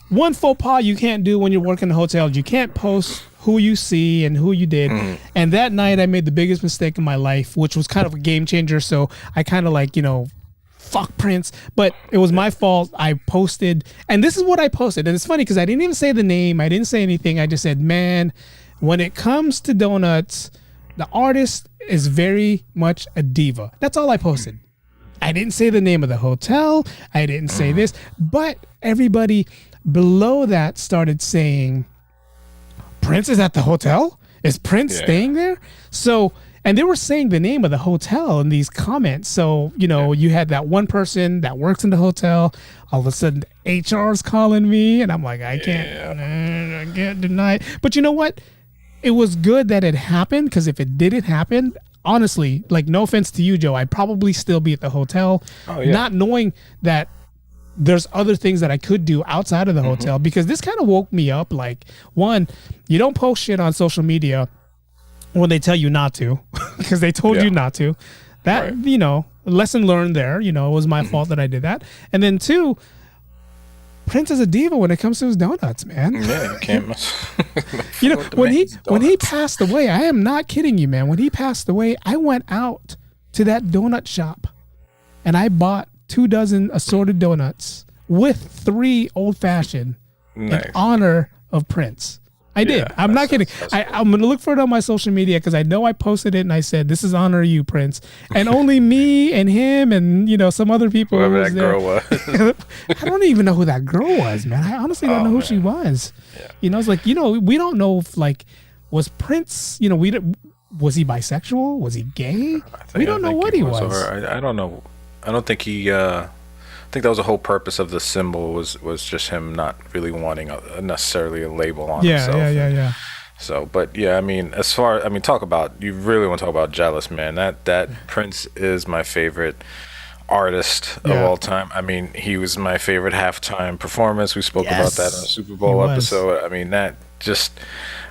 one faux pas you can't do when you're working in hotels. You can't post who you see and who you did. And that night I made the biggest mistake in my life, which was kind of a game changer. So I kind of fuck Prince, but it was my fault. I posted, and this is what I posted. And it's funny because I didn't even say the name. I didn't say anything. I just said, man, when it comes to donuts, the artist is very much a diva. That's all I posted. I didn't say the name of the hotel. I didn't say this, but everybody below that started saying, Prince is at the hotel? Is Prince staying there? So, and they were saying the name of the hotel in these comments. So, you had that one person that works in the hotel. All of a sudden, HR's calling me, and I'm like, I can't deny it. But you know what? it was good that it happened, because if it didn't happen, honestly, like, no offense to you, Joe, I'd probably still be at the hotel, not knowing that there's other things that I could do outside of the hotel, because this kind of woke me up. Like, one, you don't post shit on social media when they tell you not to, because they told you not to. That, you know, lesson learned there. You know, it was my fault that I did that. And then two, Prince is a diva when it comes to his donuts, man. Yeah, you can't mess. You know, when he passed away, I am not kidding you, man. When he passed away, I went out to that donut shop and I bought 24 assorted donuts with 3 old fashioned in honor of Prince. I did. I'm not kidding. I'm going to look for it on my social media, because I know I posted it and I said, "This is honor you, Prince." And only me and him and, you know, some other people. Whoever that girl was. I don't even know who that girl was, man. I honestly don't know who she was. Yeah. You know, it's like, you know, we don't know if, like, was Prince, you know, was he bisexual? Was he gay? We don't know what he was. I don't know. I don't think he... I think that was the whole purpose of the symbol was just him not really wanting necessarily a label on himself. Yeah. So, but yeah, I mean, you really want to talk about jealous, man. That Prince is my favorite artist of all time. I mean, he was my favorite halftime performance. We spoke about that in a Super Bowl episode. I mean, that just...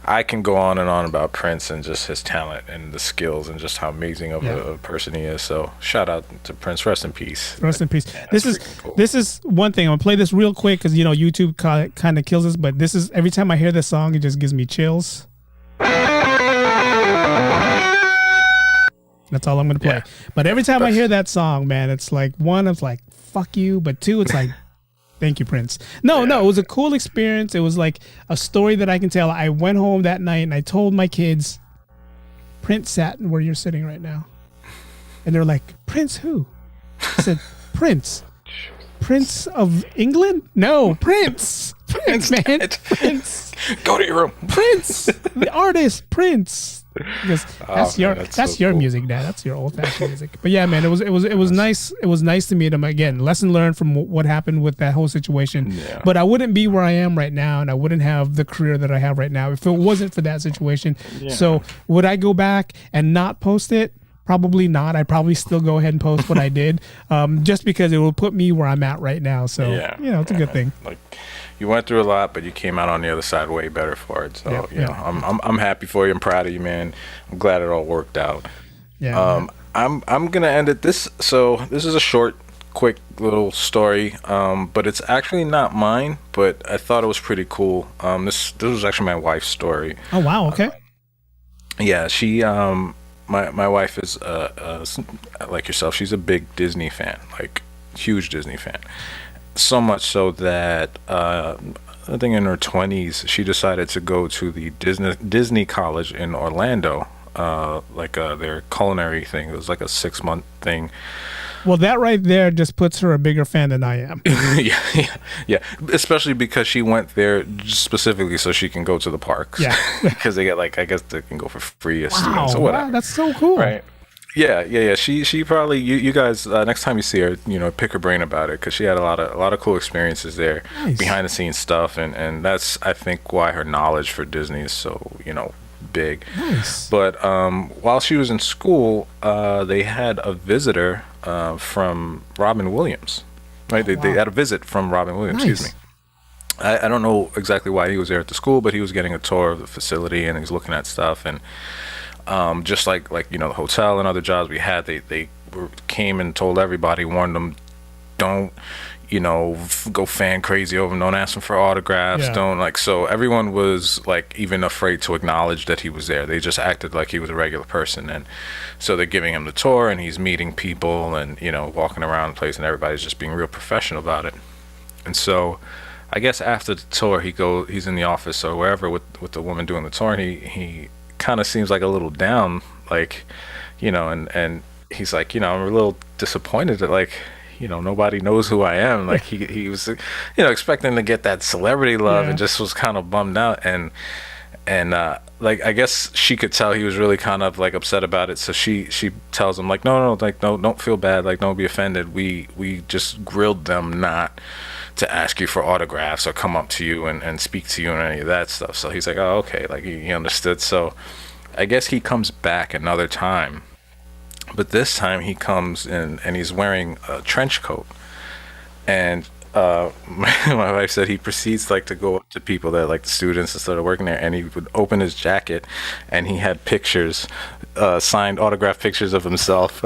I can go on and on about Prince and just his talent and the skills and just how amazing of a person he is. So shout out to Prince. Rest in peace. Rest in peace. This is one thing. I'm gonna play this real quick, because, you know, YouTube kind of kills us. But this is, every time I hear this song, it just gives me chills. That's all I'm gonna play. But every time I hear that song, man, it's like, one, it's like, fuck you. But two, it's like, thank you, Prince. No, it was a cool experience. It was like a story that I can tell. I went home that night and I told my kids, Prince sat where you're sitting right now. And they're like, Prince who? I said, Prince. Prince of England? No, Prince. Prince, man. Prince. Go to your room. Prince. The artist, Prince. Because that's your music, Dad. That's your old fashioned music. But yeah, man, it was nice. It was nice to meet him again. Lesson learned from what happened with that whole situation. Yeah. But I wouldn't be where I am right now, and I wouldn't have the career that I have right now if it wasn't for that situation. Yeah. So would I go back and not post it? Probably not. I'd probably still go ahead and post what I did, just because it will put me where I'm at right now. So you know, it's a good thing. Like, you went through a lot, but you came out on the other side way better for it. So you know, I'm happy for you. I'm proud of you, man. I'm glad it all worked out. Yeah. I'm gonna end it so this is a short, quick little story. But it's actually not mine, but I thought it was pretty cool. This was actually my wife's story. Oh wow. Okay. Yeah, she my wife is like yourself. She's a big Disney fan, like huge Disney fan. So much so that I think in her 20s she decided to go to the Disney College in Orlando, their culinary thing. It was like a 6-month thing. Well, that right there just puts her a bigger fan than I am. yeah. Especially because she went there specifically so she can go to the parks. Yeah. Because they get, like, I guess they can go for free as students or whatever. Wow, that's so cool. Right. Yeah. She probably, you guys, next time you see her, you know, pick her brain about it, because she had a lot of cool experiences there, behind the scenes stuff, and that's, I think, why her knowledge for Disney is so, you know, big. Nice. But while she was in school, they had a visitor from Robin Williams, right? They had a visit from Robin Williams. Nice. Excuse me. I don't know exactly why he was there at the school, but he was getting a tour of the facility and he's looking at stuff, and just like you know, the hotel and other jobs we had, they came and told everybody, warned them, don't, you know, go fan crazy over him, don't ask him for autographs, don't, like, so everyone was like even afraid to acknowledge that he was there. They just acted like he was a regular person, and so they're giving him the tour and he's meeting people and, you know, walking around the place, and everybody's just being real professional about it. And so I guess after the tour, he's in the office or wherever with the woman doing the tour, and he kind of seems like a little down, like, you know, and he's like, you know, I'm a little disappointed that, like, you know, nobody knows who I am. Like, he was, you know, expecting to get that celebrity love, and just was kind of bummed out, and like, I guess she could tell he was really kind of like upset about it, so she tells him, like, no, like, no, don't feel bad, like, don't be offended, we just grilled them not to ask you for autographs or come up to you and speak to you and any of that stuff. So he's like, oh, okay, like he understood. So I guess he comes back another time, but this time he comes in and he's wearing a trench coat. And my wife said he proceeds like to go up to people that like the students that started working there, and he would open his jacket and he had pictures, signed autographed pictures of himself.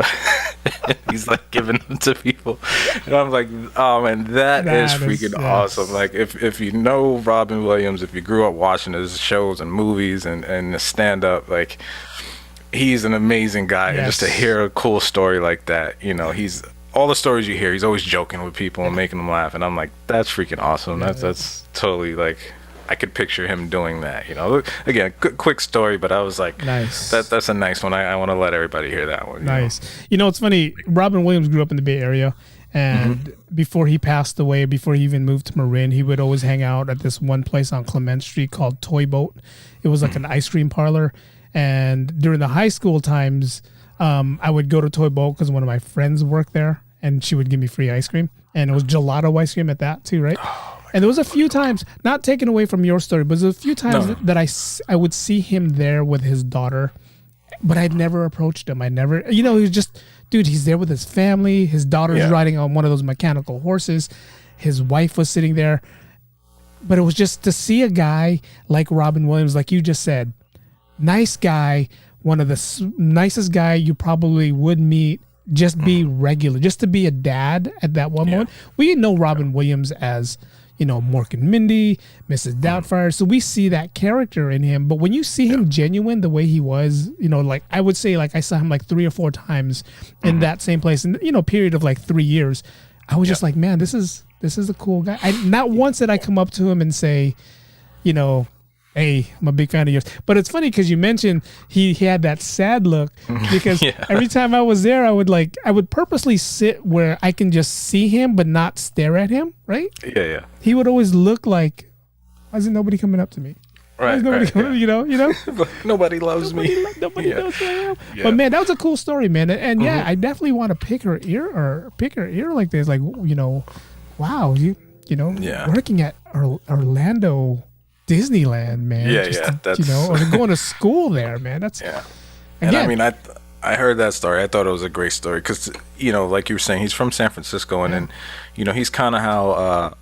He's like giving them to people, and I'm like, oh man, that is freaking awesome. Like if you know Robin Williams, if you grew up watching his shows and movies and the stand up, like he's an amazing guy. And just to hear a cool story like that, you know, he's all the stories you hear, he's always joking with people and making them laugh, and I'm like, that's freaking awesome. That's totally like, I could picture him doing that. You know, again, quick story, but I was like, nice. That's a nice one. I want to let everybody hear that one. Nice. You know, it's funny. Robin Williams grew up in the Bay Area, and before he passed away, before he even moved to Marin, he would always hang out at this one place on Clement Street called Toy Boat. It was like an ice cream parlor, and during the high school times, I would go to Toy Boat because one of my friends worked there, and she would give me free ice cream, and it was gelato ice cream at that too, right? And there was a few times, not taken away from your story, but there was a few times that I would see him there with his daughter, but I'd never approached him. I never, you know, he was just, dude, he's there with his family. His daughter's riding on one of those mechanical horses. His wife was sitting there. But it was just to see a guy like Robin Williams, like you just said, nice guy, one of the nicest guy you probably would meet, just be regular, just to be a dad at that one moment. We know Robin Williams as, you know, Mork and Mindy, Mrs. Doubtfire. So we see that character in him. But when you see him genuine the way he was, you know, like I would say, like I saw him like 3 or 4 times in that same place, in, you know, period of like 3 years. I was just like, man, this is a cool guy. Not once did I come up to him and say, you know, hey, I'm a big fan of yours. But it's funny because you mentioned he had that sad look, because every time I was there, I would purposely sit where I can just see him but not stare at him, right? Yeah. He would always look like, why isn't nobody coming up to me? Right. You know? Nobody loves me. Nobody knows who I am. But man, that was a cool story, man. And I definitely want to pick her ear like this. Like, you know, wow, you know, working at Orlando Disneyland, man. That's, you know, or going to school there, man. That's and again, I mean, I heard that story. I thought it was a great story because, you know, like you were saying, he's from San Francisco, and then, you know, he's kind of how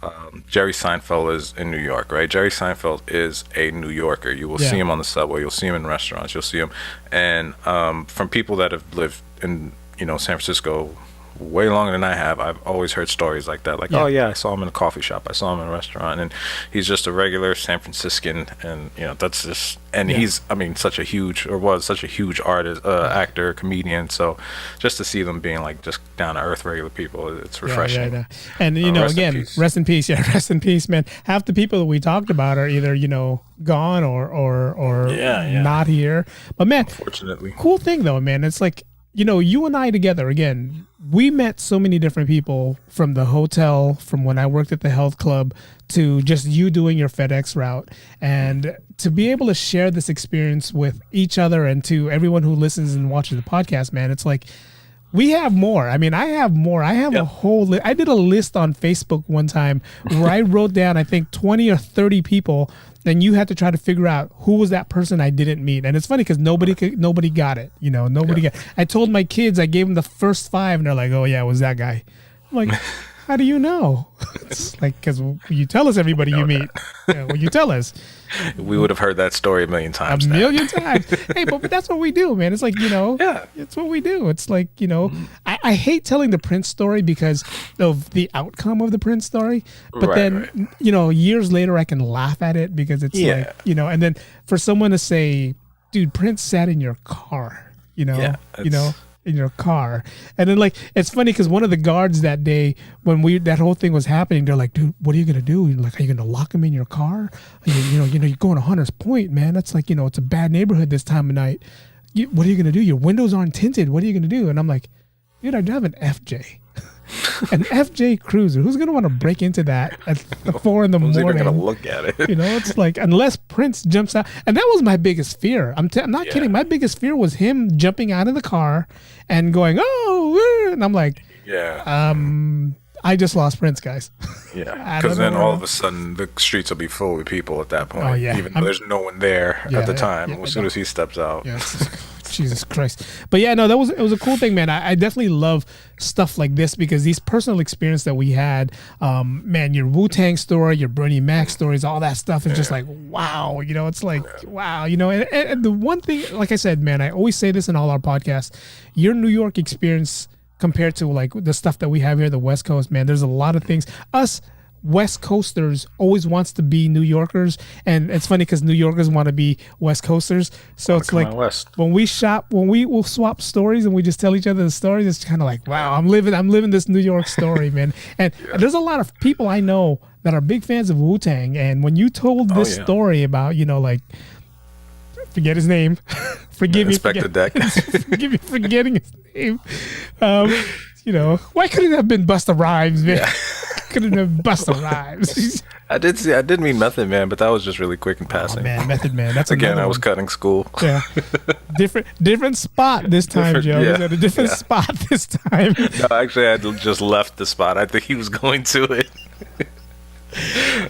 Jerry Seinfeld is in New York, right? Jerry Seinfeld is a New Yorker. You will see him on the subway. You'll see him in restaurants. You'll see him, and from people that have lived in, you know, San Francisco way longer than I have, I've always heard stories like that. Like, oh yeah, I saw him in a coffee shop. I saw him in a restaurant, and he's just a regular San Franciscan, and you know, that's just, and he's, I mean, such a huge artist, actor, comedian. So just to see them being like just down to earth regular people, it's refreshing. Yeah. And you know, again, rest in peace. Yeah, rest in peace, man. Half the people that we talked about are either, you know, gone or not here. But man, unfortunately, cool thing though, man. It's like, you know, you and I together, again, we met so many different people, from the hotel, from when I worked at the health club, to just you doing your FedEx route. And to be able to share this experience with each other and to everyone who listens and watches the podcast, man, it's like, we have more. I mean, I have more. I have a whole list. I did a list on Facebook one time where I wrote down, I think, 20 or 30 people, and you had to try to figure out who was that person I didn't meet. And it's funny because nobody got it. You know, nobody got it. I told my kids, I gave them the first 5, and they're like, oh, yeah, it was that guy. I'm like, how do you know? It's like, because you tell us everybody you meet. Yeah, well, you tell us. We would have heard that story a million times. Times. Hey, but that's what we do, man. It's like, you know, it's what we do. It's like, you know, I hate telling the Prince story because of the outcome of the Prince story. But then, you know, years later, I can laugh at it because it's like, you know, and then for someone to say, dude, Prince sat in your car, you know, in your car. And then, like, it's funny because one of the guards that day, when that whole thing was happening, they're like, dude, what are you gonna do? You're like, are you gonna lock him in your car? You know, you're going to Hunters Point, man. That's like, you know, it's a bad neighborhood this time of night. What are you gonna do? Your windows aren't tinted. What are you gonna do? And I'm like, dude, I drive an FJ. An FJ Cruiser. Who's gonna want to break into that at 4 in the morning? Who's even gonna look at it? You know, it's like, unless Prince jumps out, and that was my biggest fear. I'm not kidding. My biggest fear was him jumping out of the car and going, oh, and I'm like, I just lost Prince, guys. Yeah, because then all of a sudden the streets will be full with people at that point. Oh, yeah. Even though there's no one there at the time. As soon as he steps out. Yeah. Jesus Christ. But yeah, no, it was a cool thing, man. I definitely love stuff like this because these personal experience that we had, man, your Wu-Tang story, your Bernie Mac stories, all that stuff is just like, wow, you know, it's like, wow, you know, and the one thing, like I said, man, I always say this in all our podcasts, your New York experience compared to like the stuff that we have here, the West Coast, man, there's a lot of things. Us West Coasters always wants to be New Yorkers, and it's funny because New Yorkers want to be West Coasters. So it's like when we will swap stories and we just tell each other the stories. It's kind of like, wow, I'm living this New York story, man. And there's a lot of people I know that are big fans of Wu-Tang. And when you told this story about, you know, like, forget his name, forgive me, Inspector Deck, forgive me forgetting his name. You know, why couldn't it have been Busta Rhymes, man? Yeah. Couldn't have been Busta Rhymes. I did mean Method Man, but that was just really quick in passing. Oh, man, Method Man. That's again. I was cutting school. Yeah, different spot this time, Joe. Yeah. He's at a different spot this time. No, actually, I just left the spot. I think he was going to it.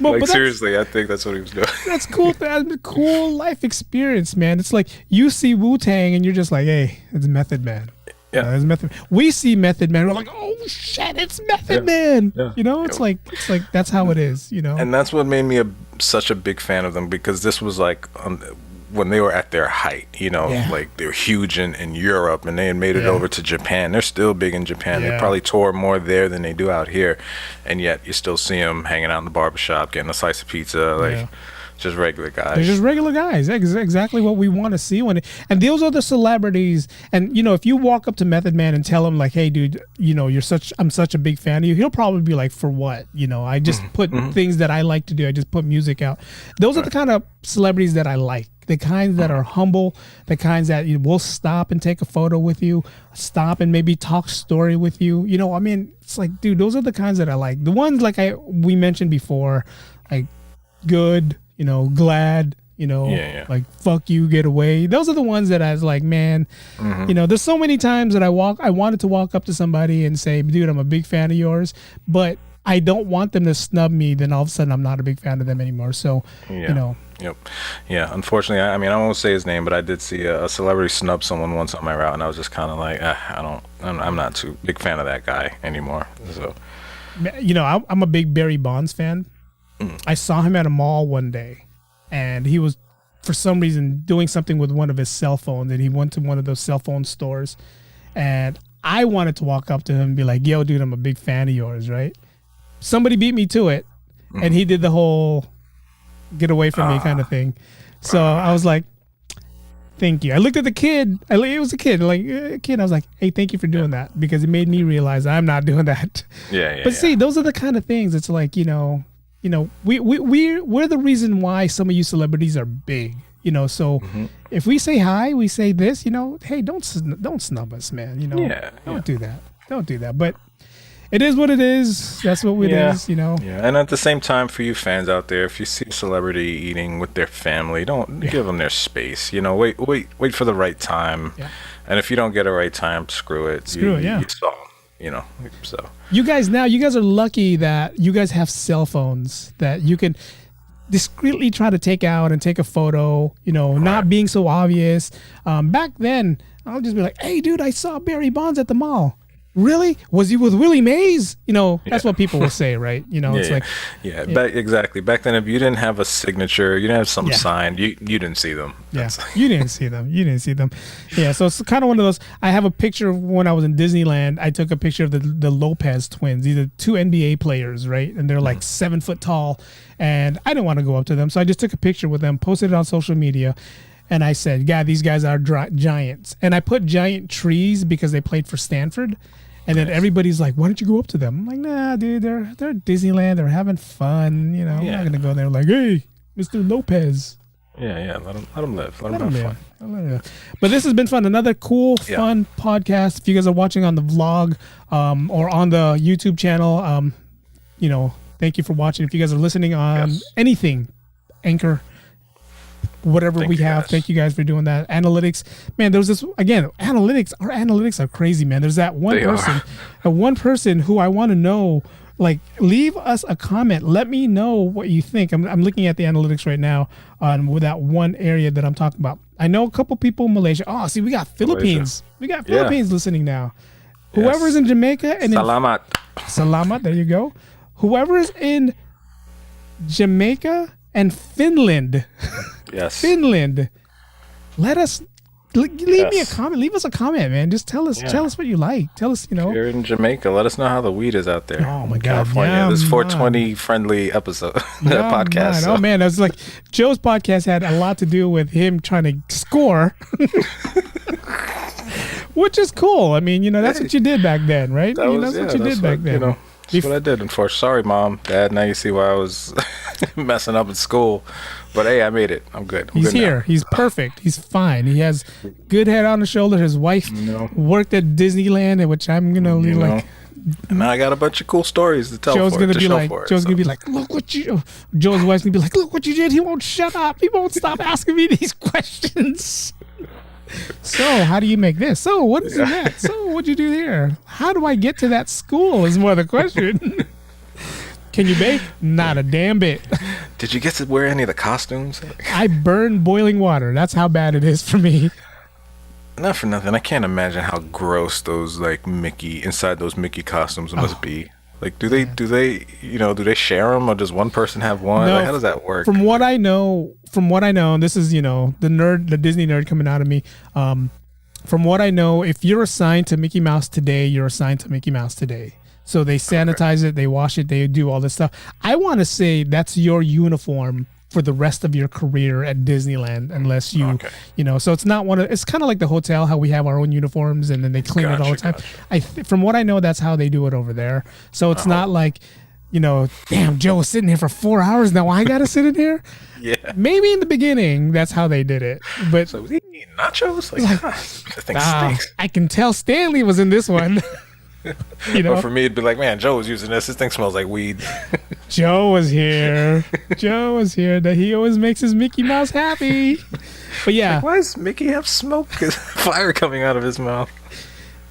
But seriously, I think that's what he was doing. That's cool. That's a cool life experience, man. It's like you see Wu-Tang and you're just like, hey, it's Method Man. Yeah, it's Method. We see Method Man. We're like, oh shit, it's Method Man. Yeah. You know, it's like that's how it is. You know, and that's what made me such a big fan of them because this was like when they were at their height. You know, like they were huge in Europe, and they had made it over to Japan. They're still big in Japan. They probably tour more there than they do out here, and yet you still see them hanging out in the barbershop, getting a slice of pizza, like. Just regular guys. They're just regular guys. Exactly what we want to see and those are the celebrities. And you know, if you walk up to Method Man and tell him like, "Hey, dude, you know, I'm such a big fan of you," he'll probably be like, "For what? You know, I just put things that I like to do. I just put music out." Those are the kind of celebrities that I like. The kinds that are humble. The kinds that will stop and take a photo with you, stop and maybe talk story with you. You know, I mean, it's like, dude, those are the kinds that I like. The ones like we mentioned before, like Good. You know, Glad, you know, like fuck you, get away. Those are the ones that I was like, man, you know, there's so many times that I wanted to walk up to somebody and say, dude, I'm a big fan of yours, but I don't want them to snub me. Then all of a sudden I'm not a big fan of them anymore. So, you know. Yep. Yeah. Unfortunately, I mean, I won't say his name, but I did see a celebrity snub someone once on my route, and I was just kind of like, I'm not too big fan of that guy anymore. So, you know, I'm a big Barry Bonds fan. I saw him at a mall one day, and he was, for some reason, doing something with one of his cell phones, and he went to one of those cell phone stores, and I wanted to walk up to him and be like, yo, dude, I'm a big fan of yours, right? Somebody beat me to it, and he did the whole get away from me kind of thing. So I was like, thank you. I looked at the kid. It was a kid. I was like, hey, thank you for doing that, because it made me realize I'm not doing that. But see, those are the kind of things. It's like, you know, we're the reason why some of you celebrities are big, you know. So if we say hi, we say this, you know, hey, don't snub us, man. You know, don't do that. But it is what it is. That's what it is, you know. Yeah, and at the same time, for you fans out there, if you see a celebrity eating with their family, don't give them their space. You know, wait for the right time. Yeah. And if you don't get a right time, screw it. You saw 'em. You know, so you guys are lucky that you guys have cell phones that you can discreetly try to take out and take a photo, you know, not being so obvious. Back then, I'll just be like, hey, dude, I saw Barry Bonds at the mall. Really? Was he with Willie Mays? You know, that's what people will say, right? You know, it's like... Exactly. Back then, if you didn't have a signature, you didn't have something signed, you didn't see them. You didn't see them. Yeah, so it's kind of one of those... I have a picture of when I was in Disneyland. I took a picture of the Lopez twins. These are two NBA players, right? And they're like 7 foot tall. And I didn't want to go up to them, so I just took a picture with them, posted it on social media. And I said, God, these guys are giants. And I put giant trees because they played for Stanford. And then everybody's like, why don't you go up to them? I'm like, nah, dude, they're at Disneyland. They're having fun. You know, I'm not going to go there like, hey, Mr. Lopez. Yeah. Let them live. Let them have fun. But this has been fun. Another cool, fun podcast. If you guys are watching on the vlog or on the YouTube channel, you know, thank you for watching. If you guys are listening on anything, Anchor, whatever we have. Thank you guys for doing that. Analytics, man. There was this again. Analytics. Our analytics are crazy, man. There's that one one person who I want to know. Like, leave us a comment. Let me know what you think. I'm looking at the analytics right now with that one area that I'm talking about. I know a couple people in Malaysia. Oh, see, we got Philippines. We got Philippines listening now. Yes. Whoever's in Jamaica and Salamat. Salamat. There you go. Whoever's in Jamaica and Finland. Yes. Finland. Let us. Leave me a comment. Leave us a comment, man. Just tell us what you like. Tell us, If you're in Jamaica, let us know how the weed is out there. Oh my God, California. This 420 friendly episode podcast. So. Oh man, I was like, Joe's podcast had a lot to do with him trying to score, which is cool. I mean, that's what you did back then, right? That's what you did back then. That's what I did. Unfortunately, sorry, Mom, Dad. Now you see why I was messing up in school. But hey, I made it. I'm good. He's here. Now. He's perfect. He's fine. He has good head on his shoulder. His wife worked at Disneyland, which I'm gonna like. And now I got a bunch of cool stories to tell. Joe's gonna be like, look what you. Joe's wife's gonna be like, look what you did. He won't shut up. He won't stop asking me these questions. So how do you make this? So what is that? So what'd you do there? How do I get to that school? Is more the question. Can you bake? Not a damn bit. Did you get to wear any of the costumes? I burned boiling water. That's how bad it is for me. Not for nothing. I can't imagine how gross those inside those Mickey costumes must be. Like, do they share them, or does one person have one? No, like, how does that work? From what I know, and this is the Disney nerd coming out of me. From what I know, if you're assigned to Mickey Mouse today, you're assigned to Mickey Mouse today. So they sanitize it, they wash it, they do all this stuff. I want to say that's your uniform for the rest of your career at Disneyland, unless you, so it's not it's kind of like the hotel, how we have our own uniforms and then they clean it all the time. From what I know, that's how they do it over there. So it's not like, damn, Joe was sitting here for 4 hours. Now I got to sit in here. Yeah. Maybe in the beginning, that's how they did it. But so was he eating nachos? This thing stinks. I can tell Stanley was in this one. But for me, it'd be like, man, Joe was using this. This thing smells like weed. Joe was here. That he always makes his Mickey Mouse happy. But yeah. Like, why does Mickey have smoke? Fire coming out of his mouth.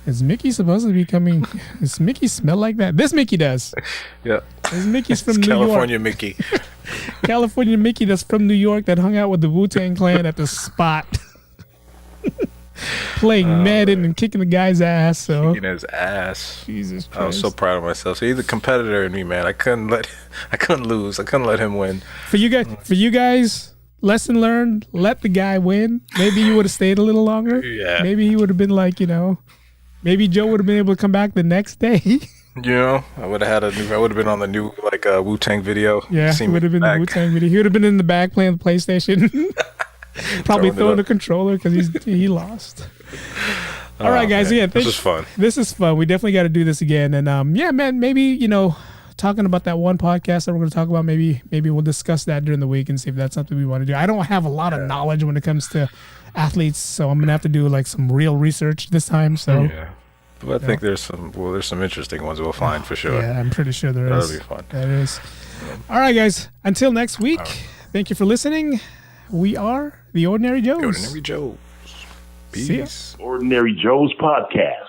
Is Mickey supposed to be coming? Does Mickey smell like that? This Mickey does. Yeah. This Mickey's from New California York. Mickey. California Mickey that's from New York that hung out with the Wu-Tang Clan at the spot. Playing Madden and kicking the guy's ass. So kicking his ass. Jesus Christ. I was so proud of myself. So he's a competitor in me, man. I couldn't lose. I couldn't let him win. For you guys, lesson learned. Let the guy win. Maybe you would have stayed a little longer. Yeah. Maybe he would have been like, maybe Joe would have been able to come back the next day. I would have been on the new Wu-Tang video. Yeah, he would have been the Wu-Tang video. He would have been in the back playing the PlayStation. Probably throwing the controller because he lost. All right, guys. Man. Yeah, this is fun. This is fun. We definitely got to do this again. And man, maybe talking about that one podcast that we're going to talk about. Maybe we'll discuss that during the week and see if that's something we want to do. I don't have a lot of knowledge when it comes to athletes, so I'm going to have to do some real research this time. So yeah. But I think there's some interesting ones we'll find for sure. Yeah, I'm pretty sure there is. That'll be fun. That is. All right, guys. Until next week, Thank you for listening. We are the Ordinary Joes. Ordinary Joes. Peace. Ordinary Joe's Podcast.